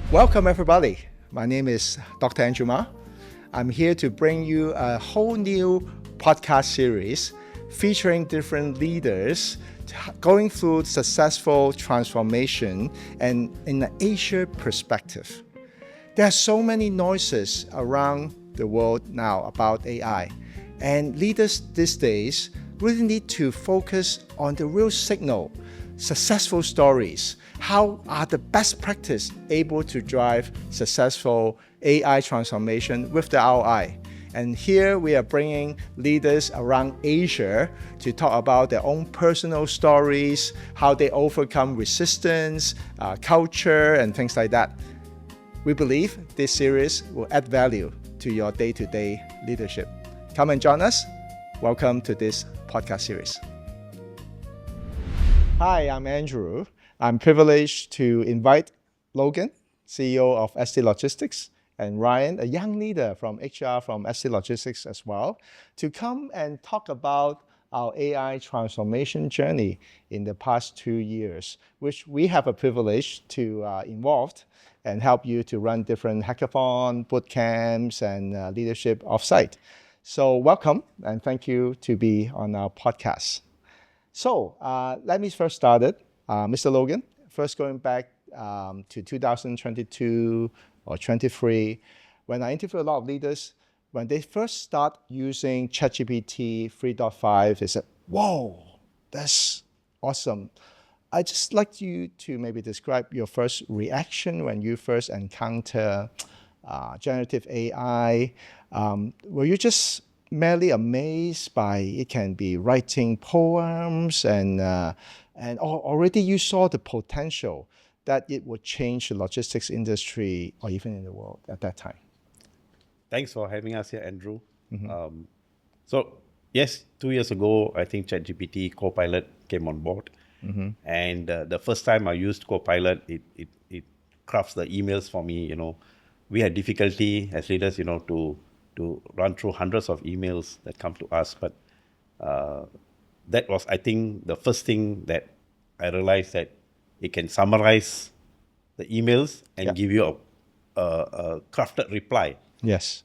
Welcome, everybody. My name is Dr. Andrew Ma. I'm here to bring you a whole new podcast series featuring different leaders going through successful transformation and in an Asia perspective. There are so many noises around the world now about AI, and leaders these days really need to focus on the real signal, successful stories. How are the best practice able to drive successful AI transformation with the ROI? And here we are bringing leaders around Asia to talk about their own personal stories, how they overcome resistance, culture, and things like that. We believe this series will add value to your day-to-day leadership. Come and join us. Welcome to this podcast series. Hi, I'm Andrew. I'm privileged to invite Logan, CEO of ST Logistics, and Ryan, a young leader from HR from ST Logistics as well, to come and talk about our AI transformation journey in the past 2 years, which we have a privilege to involved and help you to run different hackathon, boot camps, and leadership offsite. So welcome, and thank you to be on our podcast. So let me first start it. Mr. Logan, first going back to 2022 or 23, when I interviewed a lot of leaders, when they first start using ChatGPT 3.5, they said, whoa, that's awesome. I'd just like you to maybe describe your first reaction when you first encounter generative AI. Were you just merely amazed by it can be writing poems and already you saw the potential that it would change the logistics industry or even in the world at that time? Thanks for having us here, Andrew. So yes, 2 years ago, I think ChatGPT Copilot came on board. And the first time I used Copilot, it crafts the emails for me. We had difficulty as leaders, to run through hundreds of emails that come to us. But that was, I think, the first thing that I realized, that it can summarize the emails and give you a crafted reply. Yes.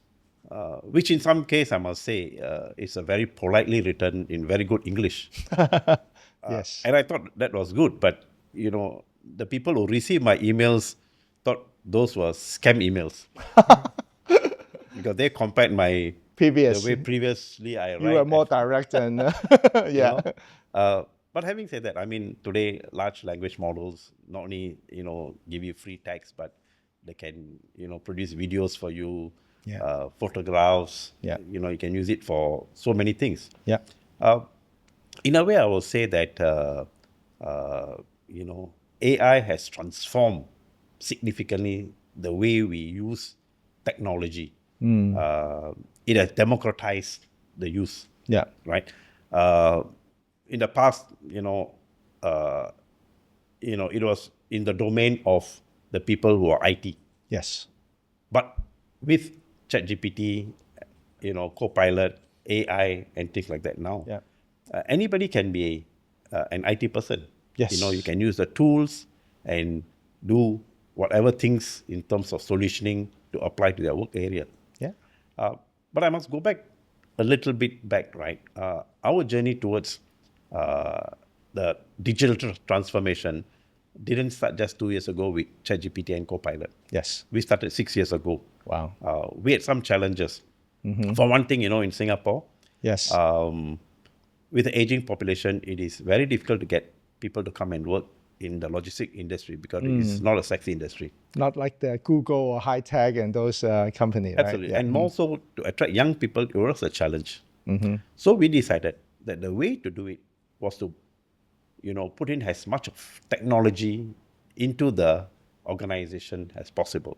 Which in some case, I must say, is a very politely written in very good English. Yes. And I thought that was good, but the people who received my emails thought those were scam emails. Because they compared the way previously I write. You were more direct and yeah. But having said that, I mean, today large language models not only give you free text, but they can produce videos for you, photographs. Yeah. You can use it for so many things. Yeah. In a way, I will say that AI has transformed significantly the way we use technology. It has democratized the use. Yeah. Right. In the past, it was in the domain of the people who are IT. Yes. But with ChatGPT, Copilot, AI, and things like that now, anybody can be an IT person. Yes. You can use the tools and do whatever things in terms of solutioning to apply to their work area. Yeah. But I must go back a little bit back, right? Our journey towards the digital transformation didn't start just 2 years ago with ChatGPT and Copilot. Yes. We started 6 years ago. Wow. We had some challenges. For one thing, in Singapore, Yes. with the aging population, it is very difficult to get people to come and work in the logistic industry because it's not a sexy industry. Not like the Google or high tech and those companies. Absolutely. Right? Yeah. And more so to attract young people, it was a challenge. So we decided that the way to do it was to, put in as much of technology into the organization as possible.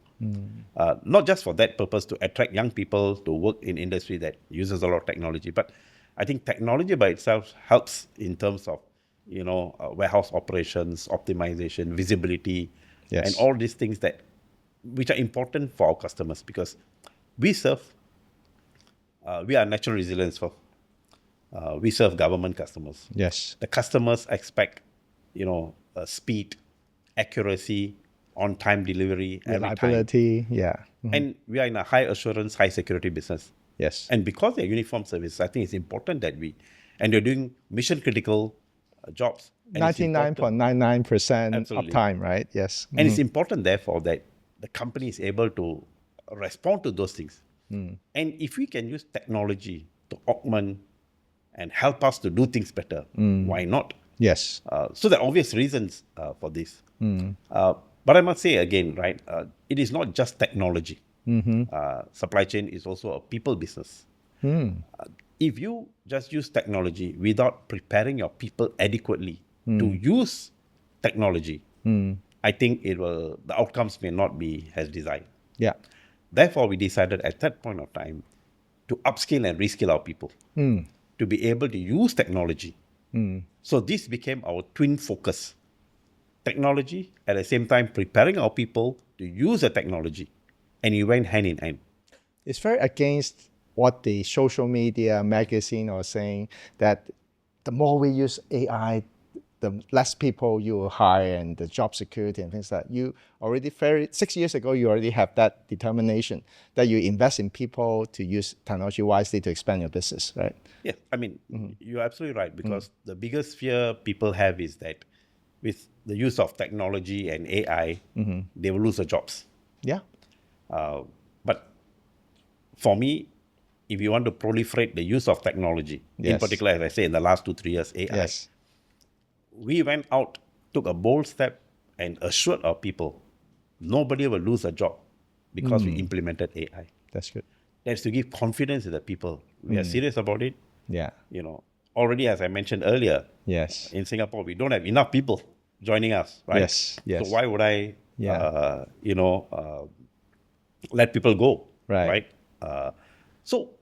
Not just for that purpose, to attract young people to work in industry that uses a lot of technology, but I think technology by itself helps in terms of, warehouse operations, optimization, visibility, Yes. and all these things which are important for our customers, because we are natural resilience for. We serve government customers. Yes. The customers expect, speed, accuracy, on-time delivery every time. Reliability, yeah. And we are in a high assurance, high security business. Yes. And because they're uniform service, I think it's important that and they're doing mission critical jobs. And it's important, 99.99% absolutely. uptime, right? Yes. And it's important, therefore, that the company is able to respond to those things. And if we can use technology to augment and help us to do things better, why not? Yes. So there are obvious reasons for this. But I must say again, right, it is not just technology. Supply chain is also a people business. If you just use technology without preparing your people adequately to use technology, I think the outcomes may not be as desired. Yeah. Therefore, we decided at that point of time to upskill and reskill our people to be able to use technology. So this became our twin focus. Technology, at the same time preparing our people to use the technology. And it went hand in hand. It's very against what the social media magazine are saying, that the more we use AI, the less people you will hire and the job security and things like that. You already 6 years ago, you already have that determination that you invest in people to use technology wisely to expand your business, right? Yeah, I mean, you're absolutely right, because the biggest fear people have is that with the use of technology and AI, they will lose their jobs. Yeah. But for me, if you want to proliferate the use of technology, in Yes. particular, as I say, in the last 2-3 years, AI, Yes. we went out, took a bold step, and assured our people nobody will lose a job because we implemented AI. That's good. That's to give confidence to the people. We are serious about it. Yeah. Already, as I mentioned earlier, Yes. in Singapore, we don't have enough people joining us, right? Yes. Yes. So why would I, Yeah. let people go, Right.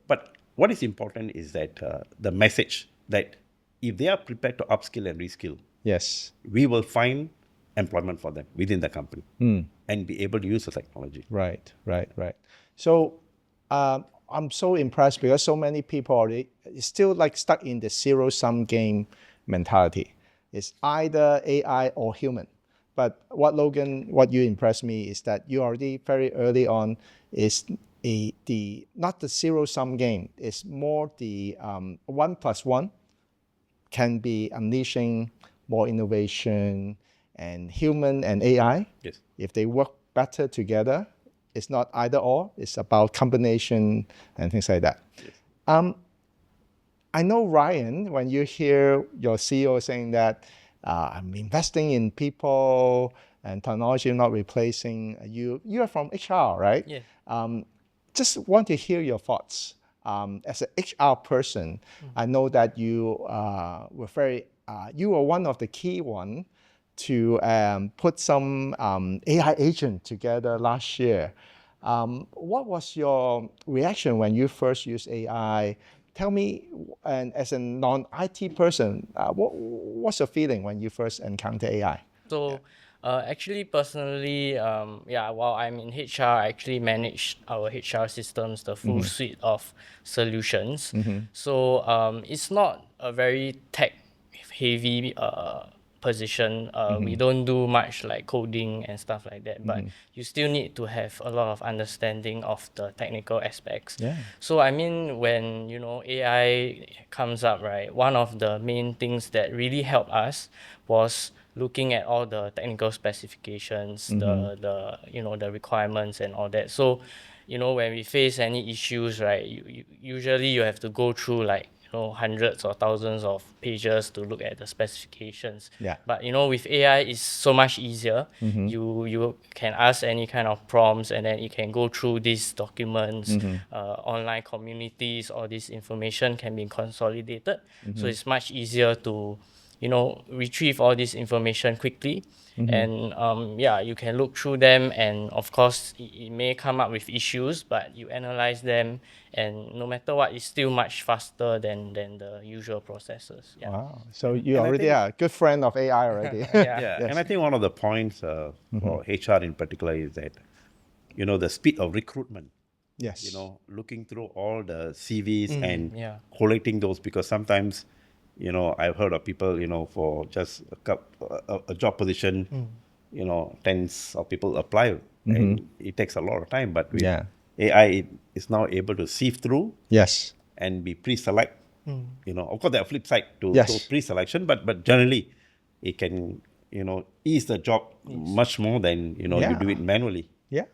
But what is important is that the message that if they are prepared to upskill and reskill, Yes. we will find employment for them within the company and be able to use the technology. Right. So I'm so impressed because so many people are still like stuck in the zero-sum game mentality. It's either AI or human. But what you impressed me is that you already very early on is not the zero-sum game. It's more the 1+1 can be unleashing more innovation, and human and AI. Yes. If they work better together, it's not either or. It's about combination and things like that. Yes. I know, Ryan, when you hear your CEO saying that I'm investing in people and technology not replacing you. You are from HR, right? Yeah. Just want to hear your thoughts. As an HR person, I know that you you were one of the key one to put some AI agent together last year. What was your reaction when you first used AI? Tell me, and as a non-IT person, what's your feeling when you first encounter AI? So, actually, personally, while I'm in HR, I actually manage our HR systems, the full suite of solutions. So, it's not a very tech-heavy position. We don't do much like coding and stuff like that, but you still need to have a lot of understanding of the technical aspects. Yeah. So I mean, when AI comes up, right, one of the main things that really helped us was looking at all the technical specifications, the requirements and all that. So when we face any issues, right, usually you have to go through like hundreds or thousands of pages to look at the specifications. Yeah. But with AI, it's so much easier. You can ask any kind of prompts, and then it can go through these documents, online communities. All this information can be consolidated, so it's much easier to retrieve all this information quickly. And you can look through them, and of course it may come up with issues, but you analyze them, and no matter what, it's still much faster than the usual processes. Yeah. Wow. So you And I already think- are a good friend of AI already. Yeah. Yeah, and I think one of the points for HR in particular is that, the speed of recruitment, Yes. looking through all the CVs and yeah. collating those, because sometimes, I've heard of people, for just a job position, tens of people apply, and it takes a lot of time. But with Yeah. AI, it is now able to sift through Yes. and be pre-select. Of course, there are flip side to Yes. those pre-selection, but generally, it can ease the job much more than you Yeah. do it manually. Yeah.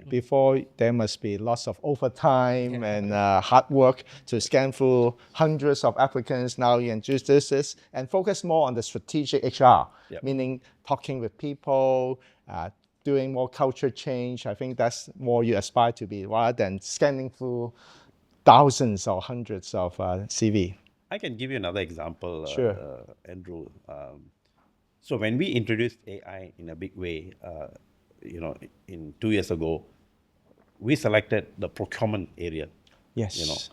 Before, there must be lots of overtime and hard work to scan through hundreds of applicants. Now you introduce this and focus more on the strategic HR, Yep. meaning talking with people, doing more culture change. I think that's more you aspire to be rather than scanning through thousands or hundreds of CV. I can give you another example, Sure. Andrew. So when we introduced AI in a big way, in 2 years ago, we selected the procurement area. Yes.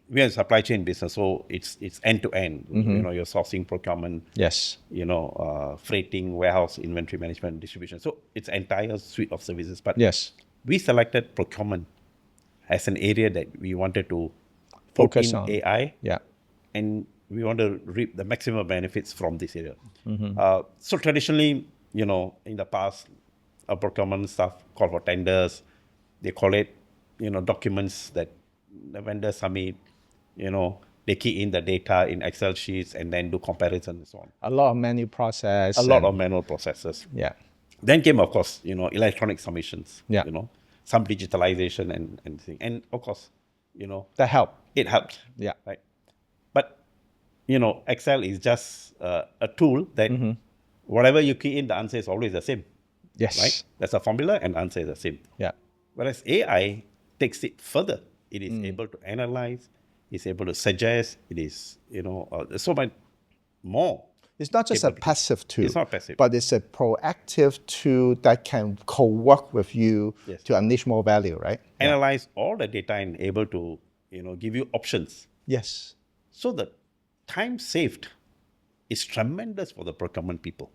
We are a supply chain business, so it's end to end. You're sourcing, procurement, Yes. freighting, warehouse, inventory management, distribution. So it's an entire suite of services. But Yes. we selected procurement as an area that we wanted to put Focus in on. AI, Yeah. and we want to reap the maximum benefits from this area. So traditionally, in the past, a procurement staff call for tenders. They collate, documents that the vendors submit. They key in the data in Excel sheets and then do comparison and so on. A lot of manual process. A lot of manual processes. Yeah. Then came, of course, electronic submissions. Yeah. Some digitalization and thing. And of course, That help. it helped. Yeah. Right. But Excel is just a tool that whatever you key in, the answer is always the same. Yes. Right? That's a formula, and the answer is the same. Yeah. Whereas AI takes it further. It is able to analyze. It's able to suggest. It is there's so much more. It's not just a passive tool. It's not passive. But it's a proactive tool that can co-work with you Yes. to unleash more value, right? Analyze all the data and able to give you options. Yes. So the time saved is tremendous for the procurement people.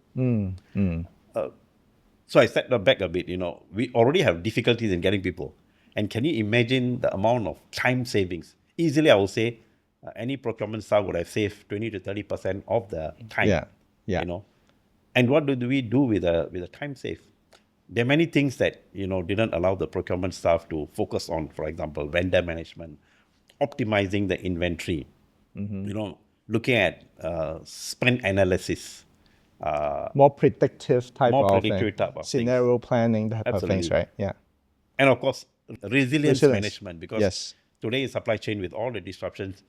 So I stepped back a bit. We already have difficulties in getting people. And can you imagine the amount of time savings? Easily, I would say any procurement staff would have saved 20 to 30% of the time. Yeah. Yeah. And what do we do with the time save? There are many things that didn't allow the procurement staff to focus on. For example, vendor management, optimizing the inventory, looking at spend analysis, More predictive type more of predictive type of scenario planning type of Absolutely. things, right? Yeah. and of course resilience management, because Yes. today in supply chain with all the disruptions,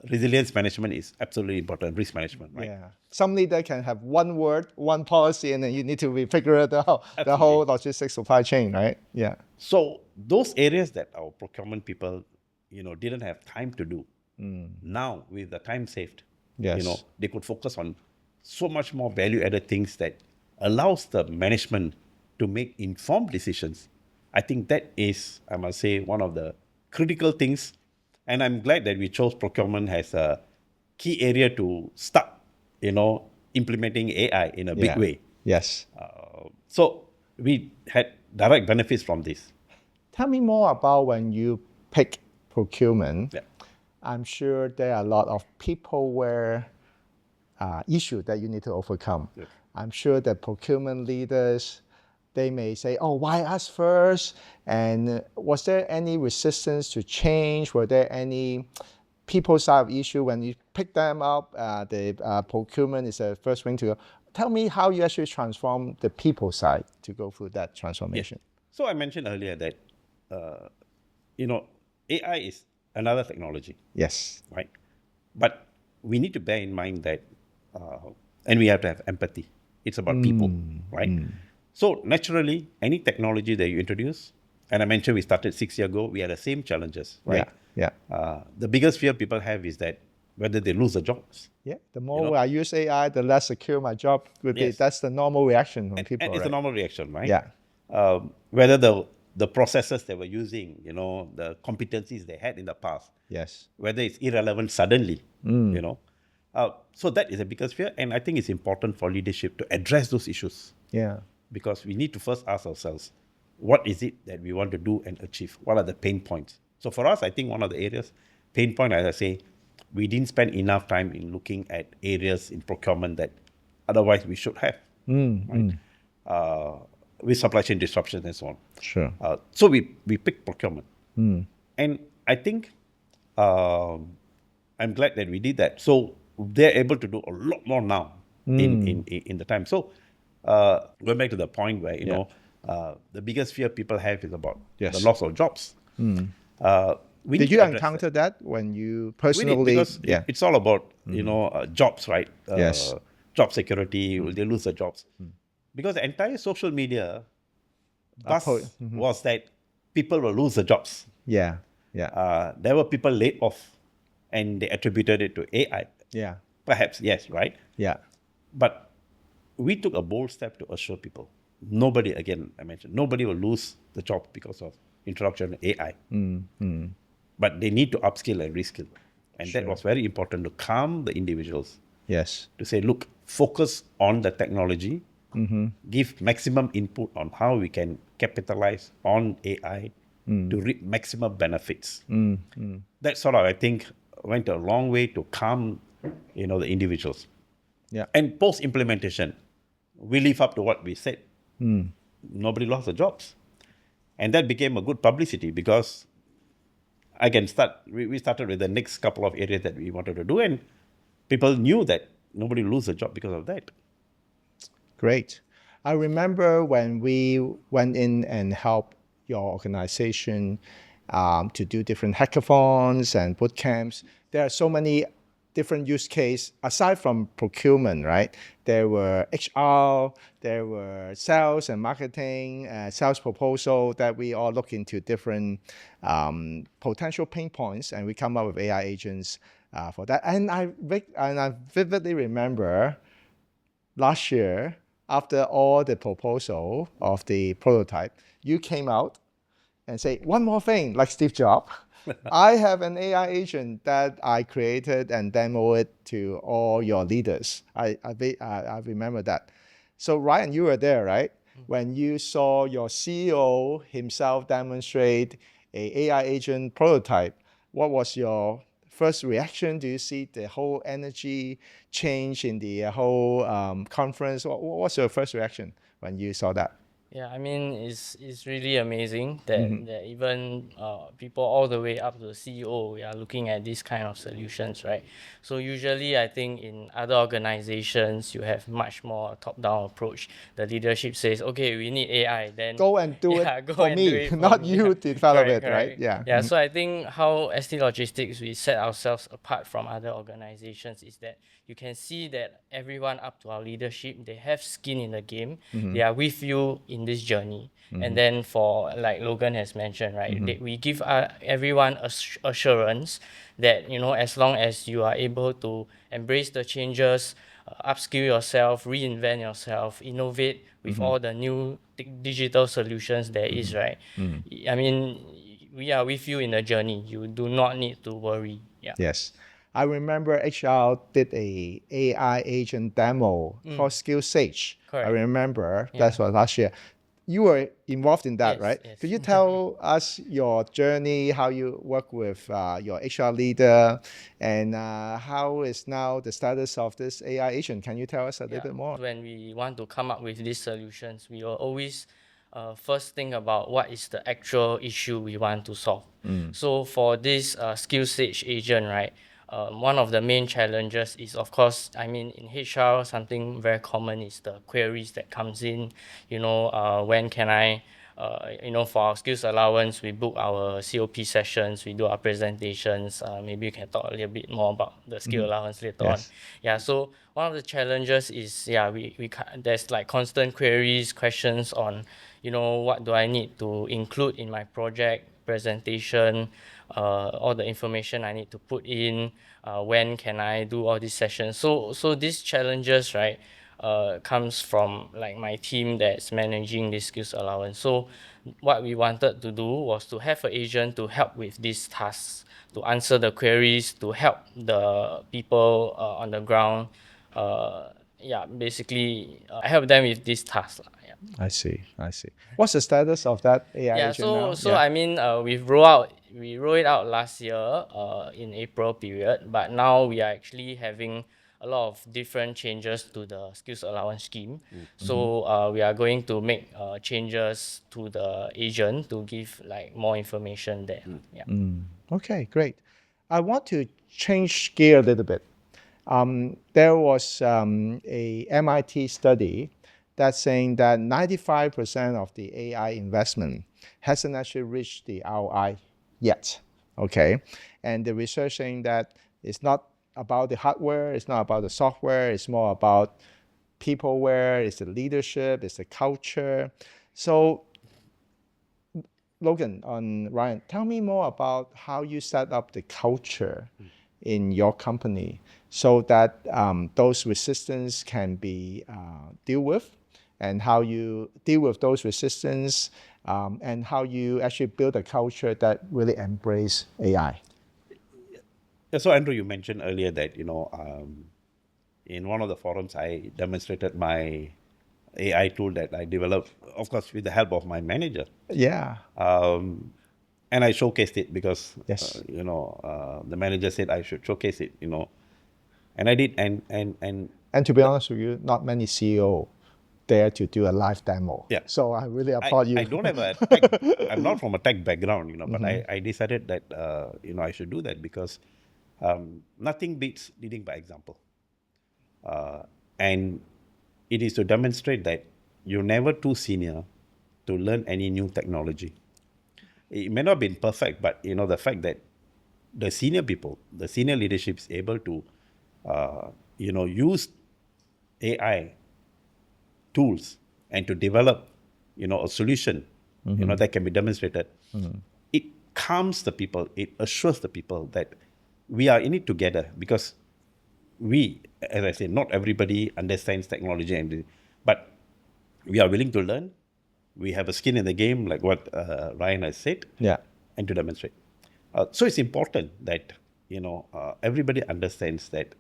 resilience management is absolutely important. Risk management, right? Yeah. Some leader can have one word, one policy, and then you need to refigure the Absolutely. whole logistics supply chain, right? Yeah. So those areas that our procurement people, didn't have time to do, now with the time saved, Yes. they could focus on so much more value-added things that allows the management to make informed decisions. I think that is, I must say, one of the critical things. And I'm glad that we chose procurement as a key area to start, implementing AI in a big Yeah. way. Yes. So we had direct benefits from this. Tell me more about when you pick procurement. Yeah. I'm sure there are a lot of people-aware issues that you need to overcome. Yes. I'm sure the procurement leaders, they may say, oh, why us first? And was there any resistance to change? Were there any people side of issue when you pick them up? The procurement is the first thing to go. Tell me how you actually transform the people side to go through that transformation. So I mentioned earlier that, AI is another technology, Yes. right? But we need to bear in mind that, and we have to have empathy. It's about people, right? So naturally, any technology that you introduce, and I mentioned we started 6 years ago, we had the same challenges, right? Yeah. The biggest fear people have is that whether they lose their jobs. Yeah. The more I use AI, the less secure my job would be. Yes. That's the normal reaction from people. And it's right? a normal reaction, right? Yeah. Whether the processes they were using, the competencies they had in the past, Yes. whether it's irrelevant suddenly, so that is the biggest fear. And I think it's important for leadership to address those issues, Yeah. because we need to first ask ourselves, what is it that we want to do and achieve? What are the pain points? So for us, I think one of the areas, pain point, as I say, we didn't spend enough time in looking at areas in procurement that otherwise we should have. Right? with supply chain disruptions and so on. Sure. So we picked procurement. And I think I'm glad that we did that. So they're able to do a lot more now in the time. So going back to the point where, you know, the biggest fear people have is about the loss of jobs. We Did need you to address encounter that when you we personally? did, because it's all about, you know, jobs, right? Yes. Job security, will they lose their jobs? Because the entire social media buzz was that people will lose their jobs. Yeah. Yeah. There were people laid off and they attributed it to AI. Yeah. Perhaps, yes, right? Yeah. But we took a bold step to assure people, nobody, again, I mentioned, nobody will lose the job because of introduction of AI. But they need to upskill and reskill. And that was very important to calm the individuals, Yes. to say, look, focus on the technology, give maximum input on how we can capitalize on AI to reap maximum benefits. That sort of, I think, went a long way to calm, you know, the individuals. Yeah. And post-implementation, we live up to what we said. Nobody lost their jobs. And that became a good publicity, because I can start, we started with the next couple of areas that we wanted to do, and people knew that nobody lose a job because of that. Great. I remember when we went in and helped your organization to do different hackathons and boot camps. There are so many different use cases aside from procurement, right? There were HR, there were sales and marketing, sales proposal that we all look into different potential pain points, and we come up with AI agents for that. And I vividly remember last year, after all the proposal of the prototype, you came out and say, one more thing, like Steve Jobs. I have an AI agent that I created and demo it to all your leaders. I remember that. So Ryan, you were there, right? When you saw your CEO himself demonstrate a AI agent prototype, what was your first reaction? Do you see the whole energy change in the whole conference? What's your first reaction when you saw that? Yeah, I mean, it's really amazing that, that even people all the way up to the CEO, we are looking at these kind of solutions, right? So usually, I think in other organizations, you have much more top-down approach. The leadership says, okay, we need AI, then Go and do yeah, it go for and do me, it for not me. you develop Correct, it, right? correct. Yeah. Yeah, so I think how ST Logistics, we set ourselves apart from other organizations is that you can see that everyone up to our leadership, they have skin in the game. They are with you in this journey. And then for, like Logan has mentioned, right, we give everyone assurance that, you know, as long as you are able to embrace the changes, upskill yourself, reinvent yourself, innovate with all the new digital solutions there is, right? I mean, we are with you in the journey. You do not need to worry. Yeah. Yes. I remember HR did a AI agent demo called Skill Sage. I Correct. remember Yeah. that was last year. You were involved in that, Yes, right? yes. Could you tell us your journey, how you work with your HR leader, and how is now the status of this AI agent? Can you tell us a little bit more? When we want to come up with these solutions, we will always first think about what is the actual issue we want to solve. So for this skill stage agent, right, one of the main challenges is, of course, I mean, in HR, something very common is the queries that comes in, you know, when can I, you know, for our skills allowance, we book our COP sessions, we do our presentations. Maybe you can talk a little bit more about the skill allowance later on. Yeah, so one of the challenges is, yeah, there's like constant queries, questions on, you know, what do I need to include in my project presentation, all the information I need to put in, when can I do all these sessions. So these challenges, right, comes from like my team that's managing this skills allowance. So what we wanted to do was to have an agent to help with these tasks, to answer the queries, to help the people on the ground. Yeah, basically help them with these tasks. Yeah. I see. I see. What's the status of that AI Yeah, agent now? so I mean, we rolled it out last year in April period, but now we are actually having a lot of different changes to the skills allowance scheme. So we are going to make changes to the agent to give like more information there. Yeah. Okay, great. I want to change gear a little bit. There was a MIT study that's saying that 95% of the AI investment hasn't actually reached the ROI yet. Okay, and the research saying that it's not about the hardware, it's not about the software, it's more about peopleware, it's the leadership, it's the culture. So Logan and Ryan, tell me more about how you set up the culture in your company so that those resistance can be dealt with, and how you deal with those resistance, and how you actually build a culture that really embrace AI. Yeah, so Andrew, you mentioned earlier that, in one of the forums, I demonstrated my AI tool that I developed, of course, with the help of my manager. Yeah. And I showcased it because, Yes. the manager said I should showcase it, and I did. And to be honest with you, not many CEO dare to do a live demo. Yeah. So I really applaud you. I don't have a tech, I'm not from a tech background, but I decided that, I should do that because nothing beats leading by example. And it is to demonstrate that you're never too senior to learn any new technology. It may not be perfect, but the fact that the senior people, the senior leadership is able to, use AI tools and to develop, a solution, that can be demonstrated. It calms the people. It assures the people that we are in it together, because we, as I said, not everybody understands technology, but we are willing to learn. We have a skin in the game, like what Ryan has said, Yeah. and to demonstrate. So it's important that everybody understands that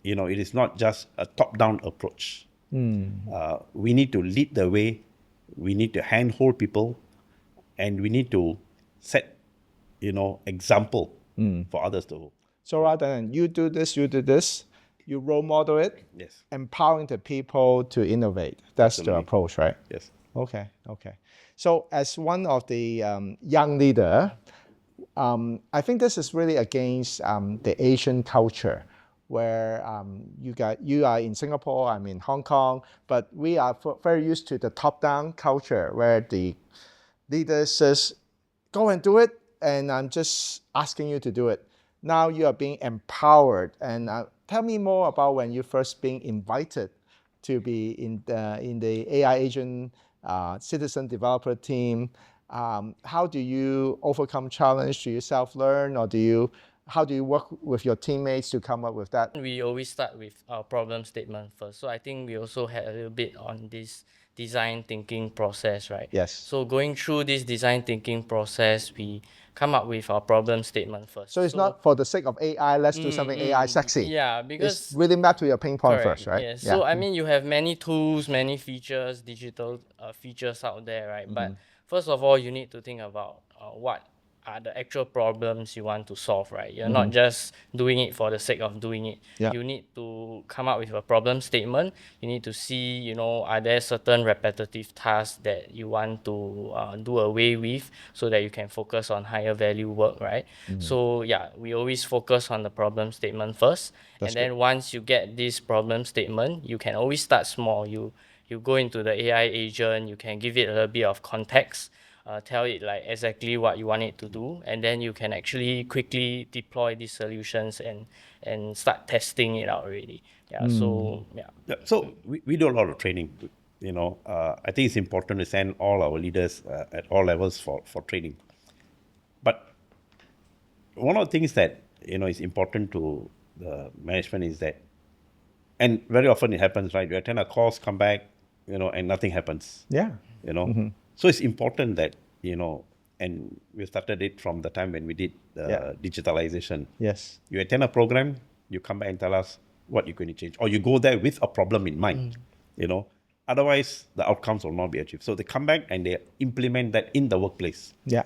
it is not just a top-down approach. We need to lead the way. We need to handhold people, and we need to set example for others to. So rather than you do this, you role model it, Yes. empowering the people to innovate. That's the Absolutely. approach, right? Yes. Okay. So as one of the young leader, I think this is really against the Asian culture, where you are in Singapore, I'm in Hong Kong, but we are very used to the top-down culture where the leaders says, go and do it, and I'm just asking you to do it. Now you are being empowered, and tell me more about when you first being invited to be in the AI agent citizen developer team. How do you overcome challenge? Do you self-learn, or how do you work with your teammates to come up with that? We always start with our problem statement first. So I think we also had a little bit on this design thinking process, right? Yes. So going through this design thinking process, we come up with our problem statement first. So it's not for the sake of AI, let's do something AI sexy. Yeah, because it's really map to your pain point correct, first, right? yes. So I mean, you have many tools, many features, digital features out there, right? But first of all, you need to think about what are the actual problems you want to solve, right? You're not just doing it for the sake of doing it. Yeah. You need to come up with a problem statement. You need to see, are there certain repetitive tasks that you want to do away with so that you can focus on higher value work, right? So yeah, we always focus on the problem statement first. That's and then once you get this problem statement, you can always start small. You go into the AI agent, you can give it a little bit of context, tell it like exactly what you want it to do, and then you can actually quickly deploy these solutions and start testing it out already. Yeah. So yeah. Yeah, so we do a lot of training. I think it's important to send all our leaders at all levels for training. But one of the things that is important to the management is that, and very often it happens, right? You attend a course, come back, and nothing happens. Yeah. So it's important that and we started it from the time when we did digitalization. Yes. You attend a program, you come back and tell us what you're going to change, or you go there with a problem in mind. Otherwise the outcomes will not be achieved. So they come back and they implement that in the workplace. Yeah.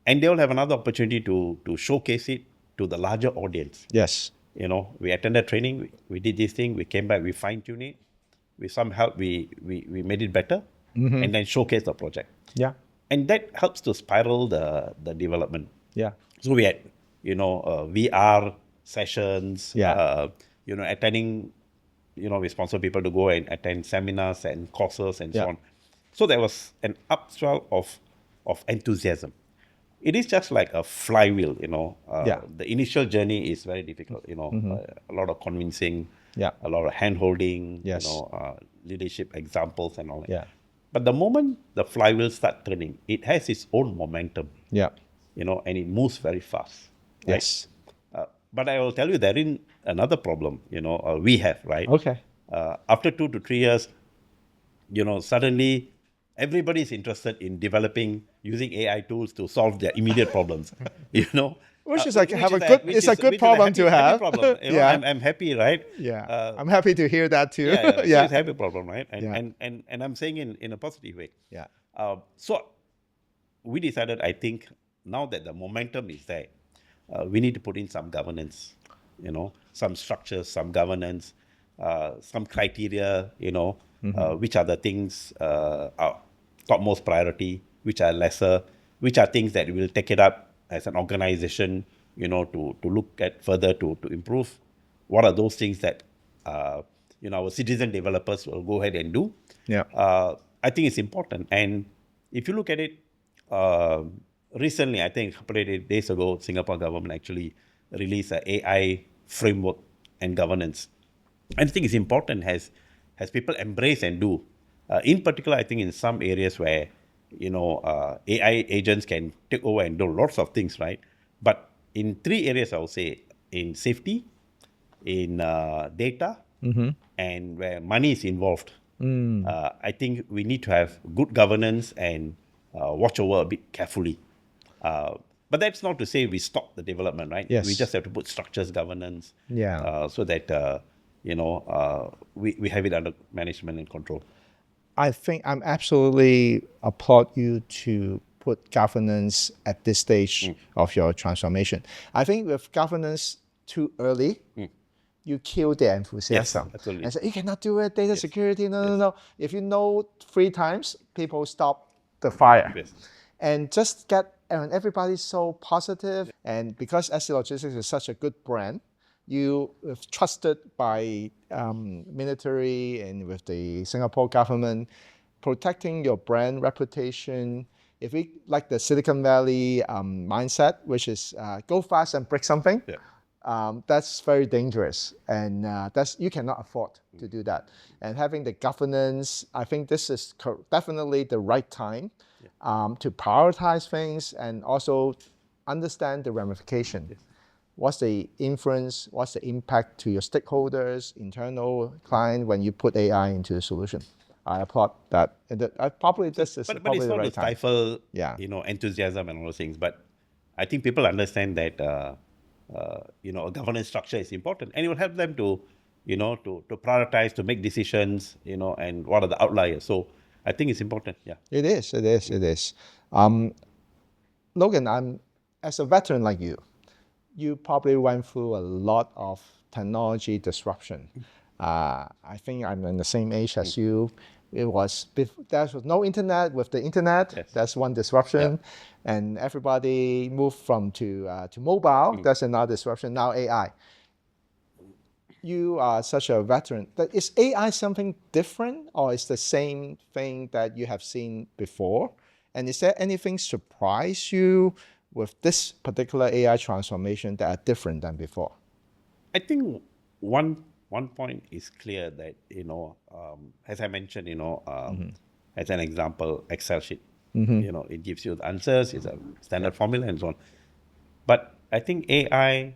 And they will have another opportunity to showcase it to the larger audience. Yes. we attended training, we did this thing, we came back, we fine-tuned it. With some help, we made it better, and then showcase the project. Yeah. And that helps to spiral the development. Yeah. So we had, VR sessions, Yeah. attending, we sponsor people to go and attend seminars and courses and so Yeah. on. So there was an upswell of enthusiasm. It is just like a flywheel, Yeah. The initial journey is very difficult, a lot of convincing, Yeah. a lot of hand-holding, Yes. leadership examples and all that. Yeah. But the moment the flywheel starts turning, it has its own momentum, Yeah. and it moves very fast. Right? Yes. But I will tell you, there is another problem, we have, right? Okay. After 2 to 3 years, suddenly everybody is interested in developing using AI tools to solve their immediate problems, Which is like it's a good problem to have. Problem. Yeah. I'm happy, right? Yeah. I'm happy to hear that too. Yeah. So Yeah. it's a happy problem, right? And, Yeah. and I'm saying in a positive way. Yeah. So we decided, I think, now that the momentum is there, we need to put in some governance, some structures, some governance, some criteria, which are the things are topmost priority, which are lesser, which are things that we'll take it up as an organization, to look at further to improve. What are those things that, our citizen developers will go ahead and do? Yeah. I think it's important. And if you look at it, recently, I think a couple of days ago, Singapore government actually released an AI framework and governance. And I think it's important as people embrace and do. In particular, I think in some areas where, AI agents can take over and do lots of things, right? But in 3 areas, I would say, in safety, in data, and where money is involved, I think we need to have good governance and watch over a bit carefully. But that's not to say we stop the development, right? Yes. We just have to put structures, governance, Yeah. so that we have it under management and control. I think I'm absolutely applaud you to put governance at this stage of your transformation. I think with governance too early, you kill the enthusiasm. Yes, absolutely. And say, you cannot do it, data security, no. If you know 3 times, people stop the fire. Yes. And just get, and everybody's so positive. And because SC Logistics is such a good brand, you are trusted by military and with the Singapore government, protecting your brand reputation. If we like the Silicon Valley mindset, which is go fast and break something, that's very dangerous, and you cannot afford to do that. And having the governance, I think this is definitely the right time to prioritize things and also understand the ramification. What's the influence, what's the impact to your stakeholders, internal client when you put AI into the solution? I applaud that. And this is But probably it's the not to right time. stifle, Yeah. enthusiasm and all those things. But I think people understand that, a governance structure is important, and it will help them to prioritize, to make decisions, and what are the outliers. So I think it's important. Yeah. It is. Logan, as a veteran like you probably went through a lot of technology disruption. I think I'm in the same age as you. There was no internet. With the internet, Yes. that's one disruption, and everybody moved to mobile. That's another disruption. Now AI. You are such a veteran. But is AI something different, or is the same thing that you have seen before? And is there anything surprise you with this particular AI transformation that are different than before? I think one point is clear that, as I mentioned, as an example, Excel sheet, it gives you the answers, it's a standard formula and so on. But I think AI,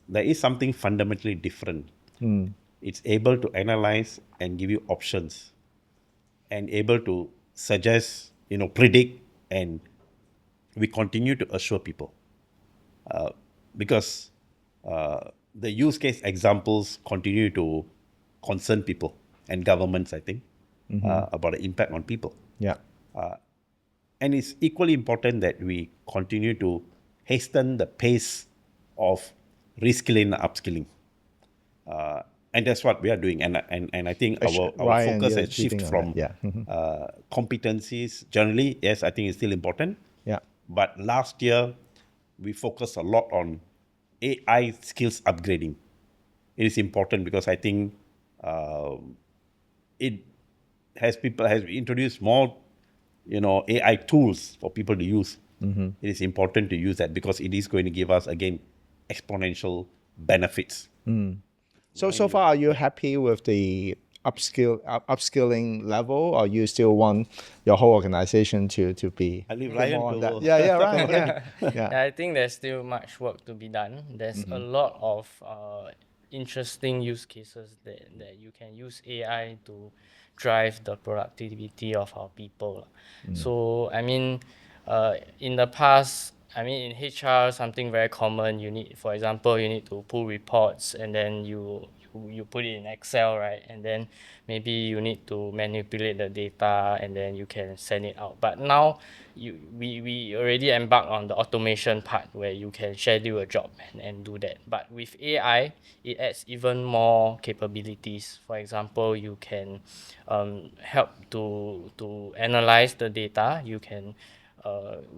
there is something fundamentally different. It's able to analyze and give you options and able to suggest, predict, and we continue to assure people. Because the use case examples continue to concern people and governments, I think, about the impact on people. Yeah. And it's equally important that we continue to hasten the pace of reskilling, upskilling. And that's what we are doing. And I think our Ryan, focus you're has shifted leading on that. from Yeah. competencies. Generally, yes, I think it's still important. Yeah. But last year, we focused a lot on AI skills upgrading. It is important because I think it has introduced more, AI tools for people to use. It is important to use that because it is going to give us again exponential benefits. So far, are you happy with the upskilling level, or you still want your whole organization to be I leave bit Ryan more on to that? Yeah, talk Ryan. about it. Yeah, Yeah, yeah. I think there's still much work to be done. There's a lot of interesting use cases that you can use AI to drive the productivity of our people. So, I mean, in the past, I mean, in HR, something very common, for example, you need to pull reports and then you put it in Excel, right? And then maybe you need to manipulate the data and then you can send it out. But now we already embark on the automation part where you can schedule a job and do that. But with AI, it adds even more capabilities. For example, you can help to analyze the data. You can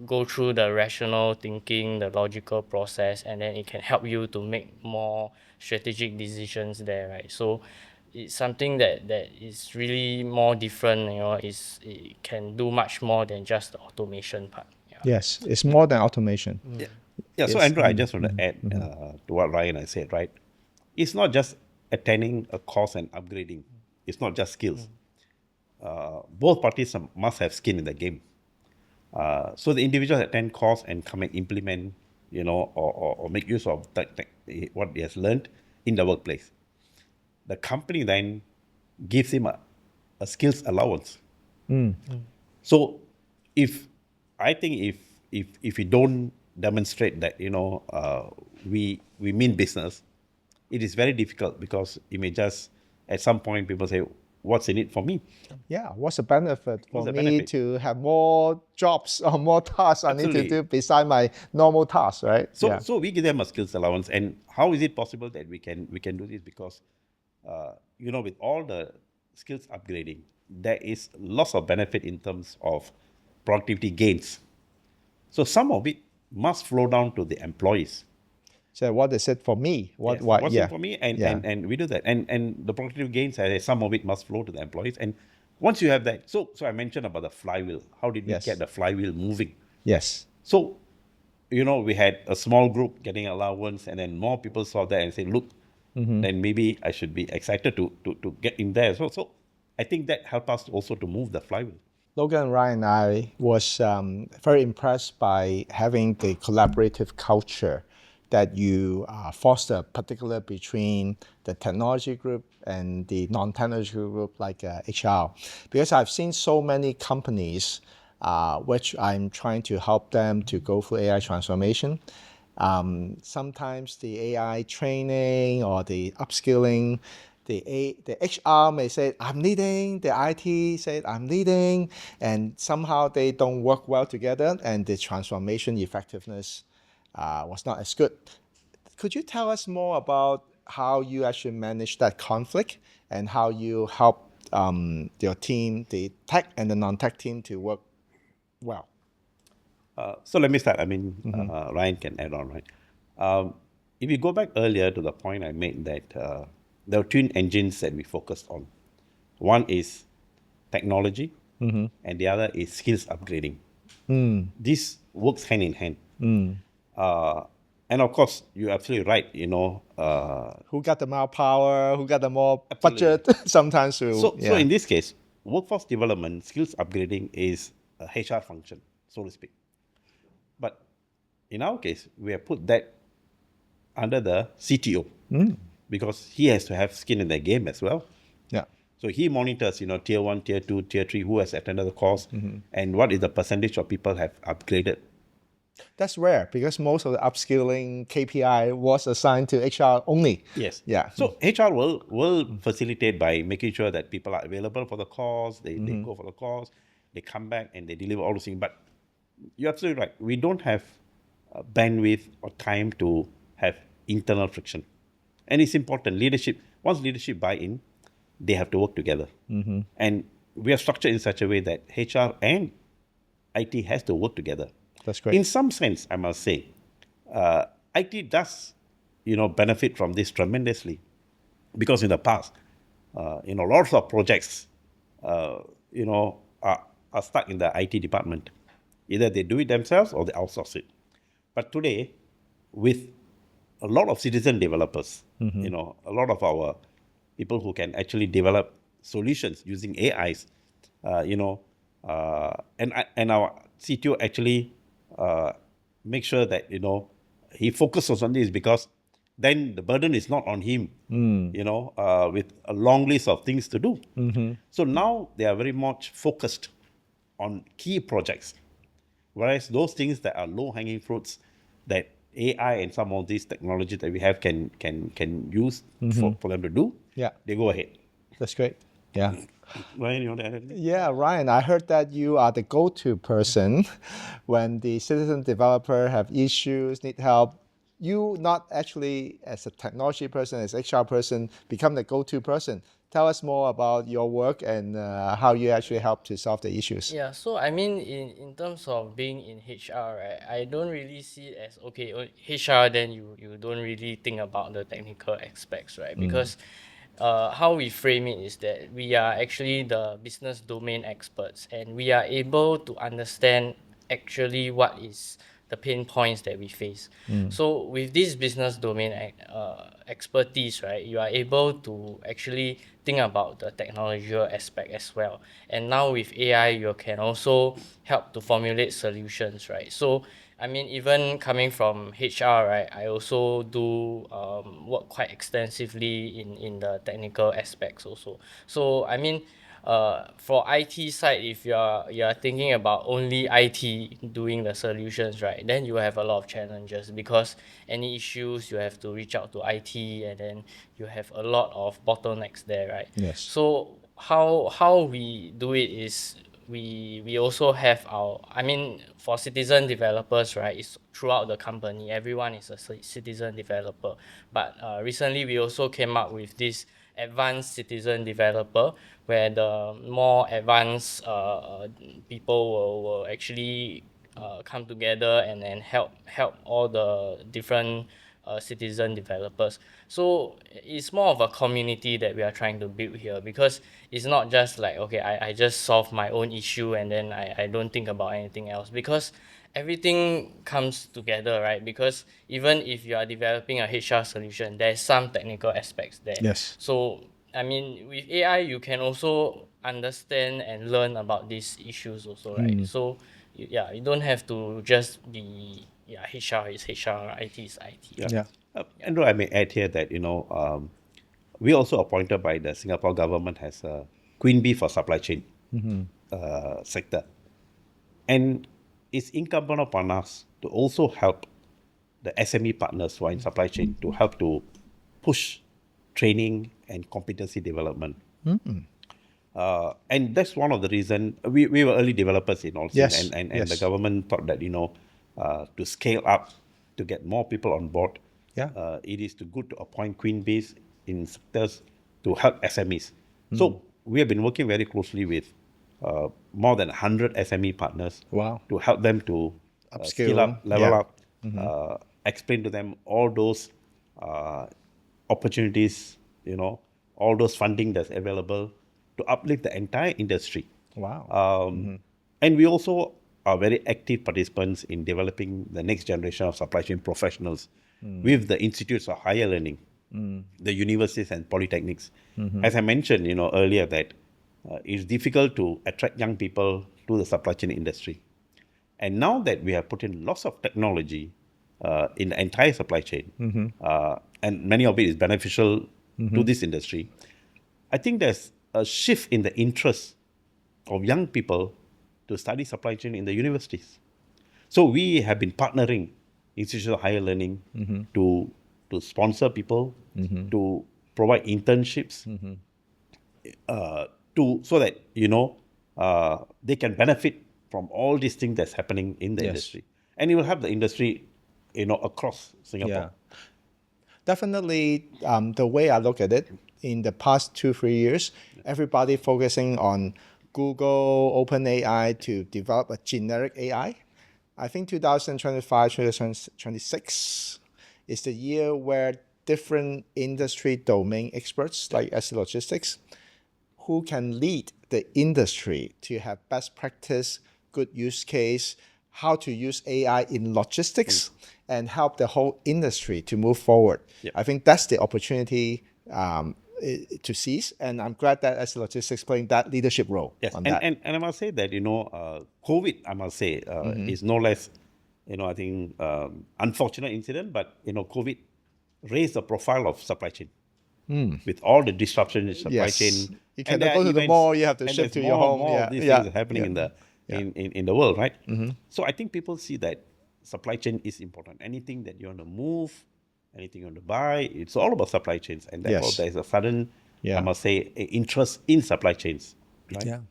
go through the rational thinking, the logical process, and then it can help you to make more strategic decisions there, right? So it's something that is really more different, it can do much more than just the automation part. Yeah. Yes, it's more than automation. Yeah, so Yes. Andrew, I just want to add to what Ryan has said, right? It's not just attending a course and upgrading. It's not just skills. Both parties must have skin in the game. So the individual attend course and come and implement, or make use of what he has learned in the workplace. The company then gives him a skills allowance. So if I think if we don't demonstrate that we mean business, it is very difficult because you may just at some point people say, what's in it for me? Yeah, what's the benefit for What's the me benefit? to have more jobs or more tasks I need to Absolutely. do beside my normal tasks, right? So we give them a skills allowance, and how is it possible that we can do this? Because with all the skills upgrading, there is lots of benefit in terms of productivity gains. So some of it must flow down to the employees. So what is it for me? Yes, What? what's Yeah. in for me, and, Yeah. and we do that, and the productivity gains, some of it must flow to the employees. And once you have that, so I mentioned about the flywheel. How did we Yes. get the flywheel moving? Yes. So, we had a small group getting allowance, and then more people saw that and said, look, then maybe I should be excited to get in there as well. So I think that helped us also to move the flywheel. Logan and Ryan, I was very impressed by having the collaborative culture that you foster, particularly between the technology group and the non-technology group like HR. Because I've seen so many companies which I'm trying to help them to go through AI transformation. Sometimes the AI training or the upskilling, the HR may say, I'm leading, the IT said, I'm leading, and somehow they don't work well together and the transformation effectiveness was not as good. Could you tell us more about how you actually manage that conflict and how you help your team, the tech and the non-tech team, to work well? So let me start. I mean, Ryan can add on, right? If you go back earlier to the point I made that there are twin engines that we focused on. One is technology, and the other is skills upgrading. This works hand in hand. And of course, you're absolutely right. Who got the more power? Who got the more Absolutely. budget? Sometimes we, So in this case, workforce development, skills upgrading is a HR function, so to speak. But in our case, we have put that under the CTO because he has to have skin in the game as well. yeah. So he monitors, tier 1, tier 2, tier 3, who has attended the course, and what is the percentage of people have upgraded. That's rare because most of the upskilling KPI was assigned to HR only. Yes. Yeah. So HR will facilitate by making sure that people are available for the course, they go for the course, they come back and they deliver all those things. But you're absolutely right. We don't have bandwidth or time to have internal friction. And it's important. Once leadership buy in, they have to work together. And we are structured in such a way that HR and IT has to work together. That's great. In some sense, I must say, IT does, benefit from this tremendously, because in the past, lots of projects, are stuck in the IT department. Either they do it themselves or they outsource it. But today, with a lot of citizen developers, a lot of our people who can actually develop solutions using AIs, and our CTO actually make sure that he focuses on this, because then the burden is not on him, with a long list of things to do. So now they are very much focused on key projects, whereas those things that are low-hanging fruits that AI and some of these technologies that we have can use for them to do, they go ahead. That's great. Yeah. Ryan, you want to add anything? Yeah, Ryan, I heard that you are the go-to person when the citizen developer have issues, need help. You not actually as a technology person, as HR person, become the go-to person. Tell us more about your work and how you actually help to solve the issues. Yeah, so I mean, in terms of being in HR, right, I don't really see it as, okay, HR, then you don't really think about the technical aspects, right? Because how we frame it is that we are actually the business domain experts, and we are able to understand actually what is the pain points that we face. So with this business domain expertise, right, you are able to actually think about the technological aspect as well. And now with AI, you can also help to formulate solutions, right? So I mean, even coming from HR, right, I also do work quite extensively in the technical aspects also. So I mean, for IT side, if you're thinking about only IT doing the solutions, right, then you have a lot of challenges, because any issues you have to reach out to IT, and then you have a lot of bottlenecks there, right? Yes. So how we do it is, we also have our, I mean, for citizen developers, right, it's throughout the company, everyone is a citizen developer. But recently we also came up with this advanced citizen developer, where the more advanced people will actually come together and then help all the different citizen developers. So it's more of a community that we are trying to build here, because it's not just like, okay, I just solve my own issue and then I don't think about anything else, because everything comes together, right? Because even if you are developing a HR solution, there's some technical aspects there. Yes. So I mean, with AI, you can also understand and learn about these issues also, right? So yeah, you don't have to just be, yeah, HR is HR, IT is IT. Yeah. Andrew, I may add here that, we also appointed by the Singapore government as a queen bee for supply chain sector. And it's incumbent upon us to also help the SME partners who are in supply chain to help to push training and competency development. And that's one of the reasons we were early developers in all things, Yes, and yes. the government thought that, to scale up, to get more people on board, it is good to appoint queen bees in sectors to help SMEs. So we have been working very closely with more than 100 SME partners to help them to skill up, level up, explain to them all those opportunities, all those funding that's available to uplift the entire industry. And we also are very active participants in developing the next generation of supply chain professionals with the institutes of higher learning, the universities and polytechnics. As I mentioned, earlier, that it's difficult to attract young people to the supply chain industry. And now that we have put in lots of technology in the entire supply chain, and many of it is beneficial to this industry, I think there's a shift in the interest of young people to study supply chain in the universities. So we have been partnering institutions of higher learning to sponsor people, to provide internships, so that they can benefit from all these things that's happening in the industry, and it will help the industry across Singapore. Definitely, the way I look at it, in the past 2, 3 years, everybody focusing on Google, OpenAI to develop a generic AI. I think 2025, 2026 is the year where different industry domain experts like SC Logistics who can lead the industry to have best practice, good use case, how to use AI in logistics and help the whole industry to move forward. Yep. I think that's the opportunity to seize, and I'm glad that as logistics playing that leadership role Yes, on and, that. and I must say that, COVID, I must say, is no less, I think, unfortunate incident, but, COVID raised the profile of supply chain. With all the disruption in supply Yes. chain. You And cannot there are go to the events, mall, you have to and ship there's to your more and home. more Yeah. of these Yeah. things happening Yeah. in the world, right? So I think people see that supply chain is important. Anything that you want to move, anything you want to buy, it's all about supply chains. And therefore, Yes. there's a sudden, Yeah. I must say, interest in supply chains. Right? Yeah.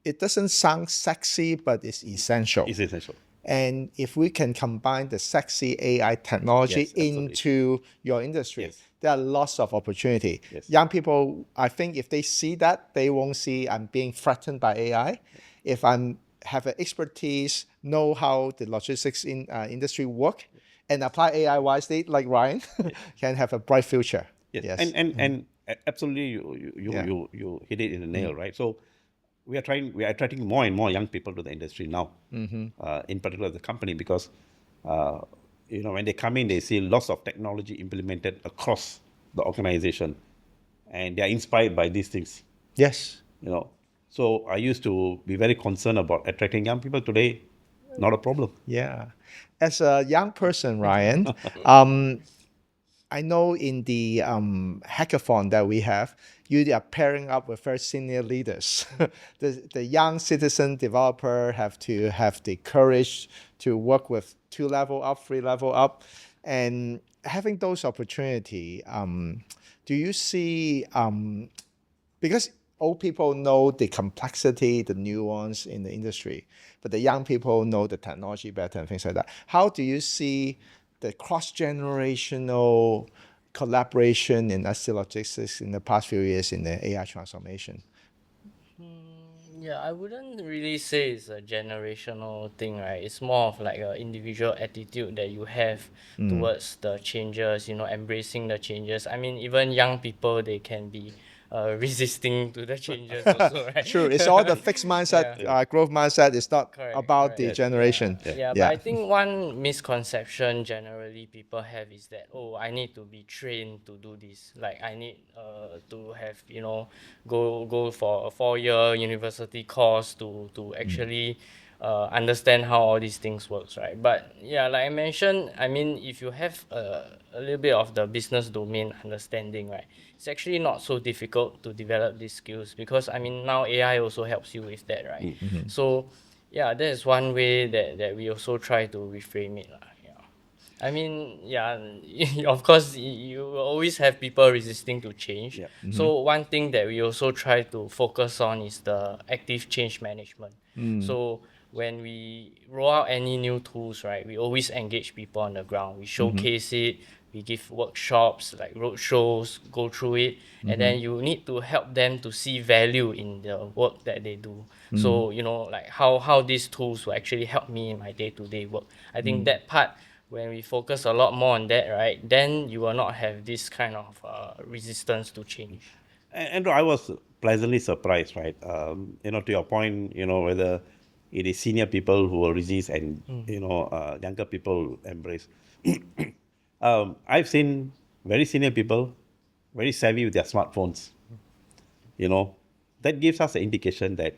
It doesn't sound sexy, but it's essential. It's essential. And if we can combine the sexy AI technology Yes, absolutely. into your industry, Yes. there are lots of opportunity. Yes. Young people, I think if they see that, they won't see I'm being threatened by AI. If I'm have an expertise, know how the logistics industry work, and apply AI wisely, like Ryan, can have a bright future. Yes. Yes. And absolutely, you hit it in the nail, right? So we are attracting more and more young people to the industry now, in particular the company, because when they come in, they see lots of technology implemented across the organization, and they are inspired by these things. Yes. So I used to be very concerned about attracting young people. Today, not a problem. Yeah. As a young person, Ryan, I know in the hackathon that we have, you are pairing up with very senior leaders. The young citizen developer have to have the courage to work with 2 level up, 3 level up, and having those opportunity. Do you see because old people know the complexity, the nuance in the industry, but the young people know the technology better and things like that. How do you see the cross-generational collaboration in SC Logistics in the past few years in the AI transformation? Yeah, I wouldn't really say it's a generational thing, right? It's more of like an individual attitude that you have towards the changes, embracing the changes. I mean, even young people, they can be resisting to the changes also, right? True, it's all the fixed mindset, Yeah. growth mindset. It's not Correct, about correct. the Yes. generation. Yeah, but I think one misconception generally people have is that, oh, I need to be trained to do this. Like I need to have, go for a 4-year university course to actually understand how all these things works, right? But yeah, like I mentioned, I mean, if you have a little bit of the business domain understanding, right, it's actually not so difficult to develop these skills, because I mean now AI also helps you with that, right? So yeah, that is one way that we also try to reframe it. Yeah. I mean, yeah, of course, you will always have people resisting to change. Yeah. So one thing that we also try to focus on is the active change management. So when we roll out any new tools, right, we always engage people on the ground. We showcase it, we give workshops like road shows, go through it, and then you need to help them to see value in the work that they do. So like how these tools will actually help me in my day-to-day work. I think that part, when we focus a lot more on that, right, then you will not have this kind of resistance to change. Andrew, I was pleasantly surprised, right? To your point, whether it is senior people who will resist and, younger people embrace. I've seen very senior people, very savvy with their smartphones. That gives us an indication that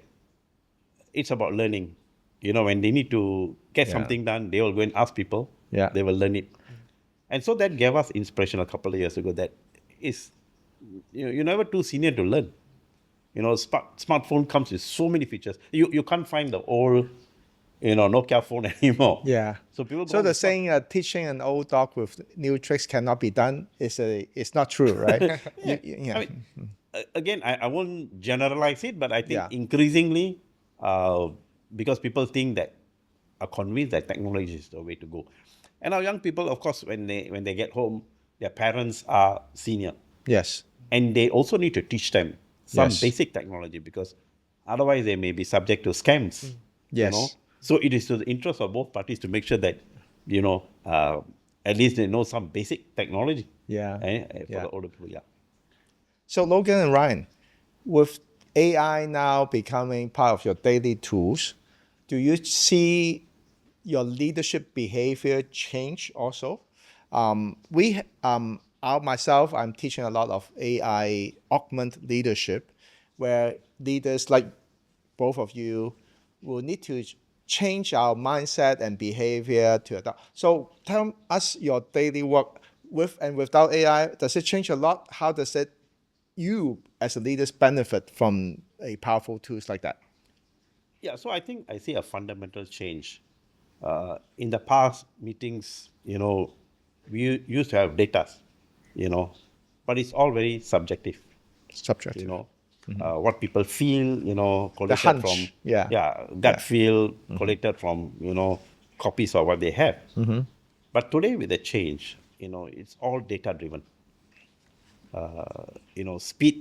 it's about learning. When they need to get something done, they will go and ask people. Yeah. They will learn it. And so that gave us inspiration a couple of years ago that is, you're never too senior to learn. Smartphone comes with so many features. You can't find the old, Nokia phone anymore. Yeah. So people. So the saying, teaching an old dog with new tricks cannot be done is not true, right? Yeah. I mean, again, I won't generalize it, but I think Yeah. increasingly, because people think that, are convinced that technology is the way to go. And our young people, of course, when they get home, their parents are senior. Yes. And they also need to teach them some Yes. basic technology, because otherwise they may be subject to scams. You know, Yes. so it is to the interest of both parties to make sure that, at least they know some basic technology. Yeah. For Yeah. the older people. Yeah. So Logan and Ryan, with AI now becoming part of your daily tools, do you see your leadership behavior change also? Myself, I'm teaching a lot of AI augment leadership, where leaders like both of you will need to change our mindset and behavior to adopt. So tell us your daily work with and without AI. Does it change a lot? How does it you as a leaders benefit from a powerful tools like that? Yeah, so I think I see a fundamental change. In the past meetings, we used to have data, but it's all very subjective. You Subjective. know, what people feel, The collected from, hunch. Yeah. gut Yeah. feel, collected from, copies of what they have. But today with the change, it's all data driven. Speed,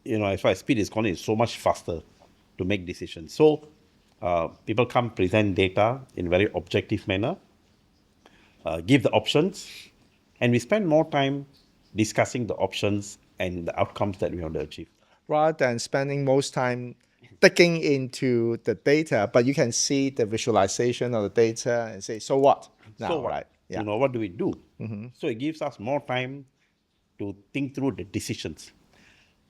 as far as speed is concerned, it's so much faster to make decisions. So people come present data in very objective manner, give the options, and we spend more time discussing the options and the outcomes that we want to achieve. Rather than spending most time digging into the data, but you can see the visualization of the data and say, so what now, So what? right? Yeah. What do we do? So it gives us more time to think through the decisions.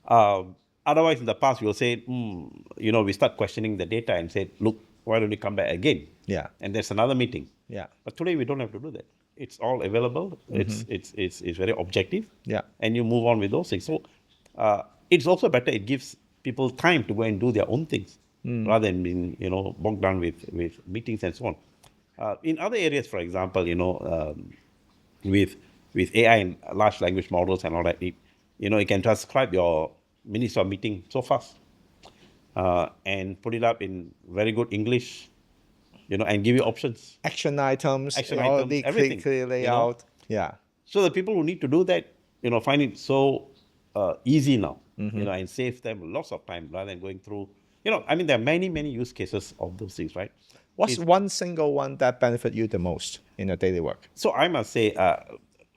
Otherwise, in the past, we'll say, we start questioning the data and say, look, why don't you come back again? Yeah. And there's another meeting. Yeah. But today we don't have to do that. It's all available. It's very objective. Yeah. And you move on with those things. So it's also better. It gives people time to go and do their own things rather than being bogged down with meetings and so on. In other areas, for example, with AI and large language models and all that, it can transcribe your minutes of meeting so fast and put it up in very good English, and give you options. Action items, Action all items, the everything, clearly out. Yeah. So the people who need to do that, find it so easy now, and save them lots of time rather than going through, there are many, many use cases of those things, right? What's one single one that benefit you the most in your daily work? So I must say,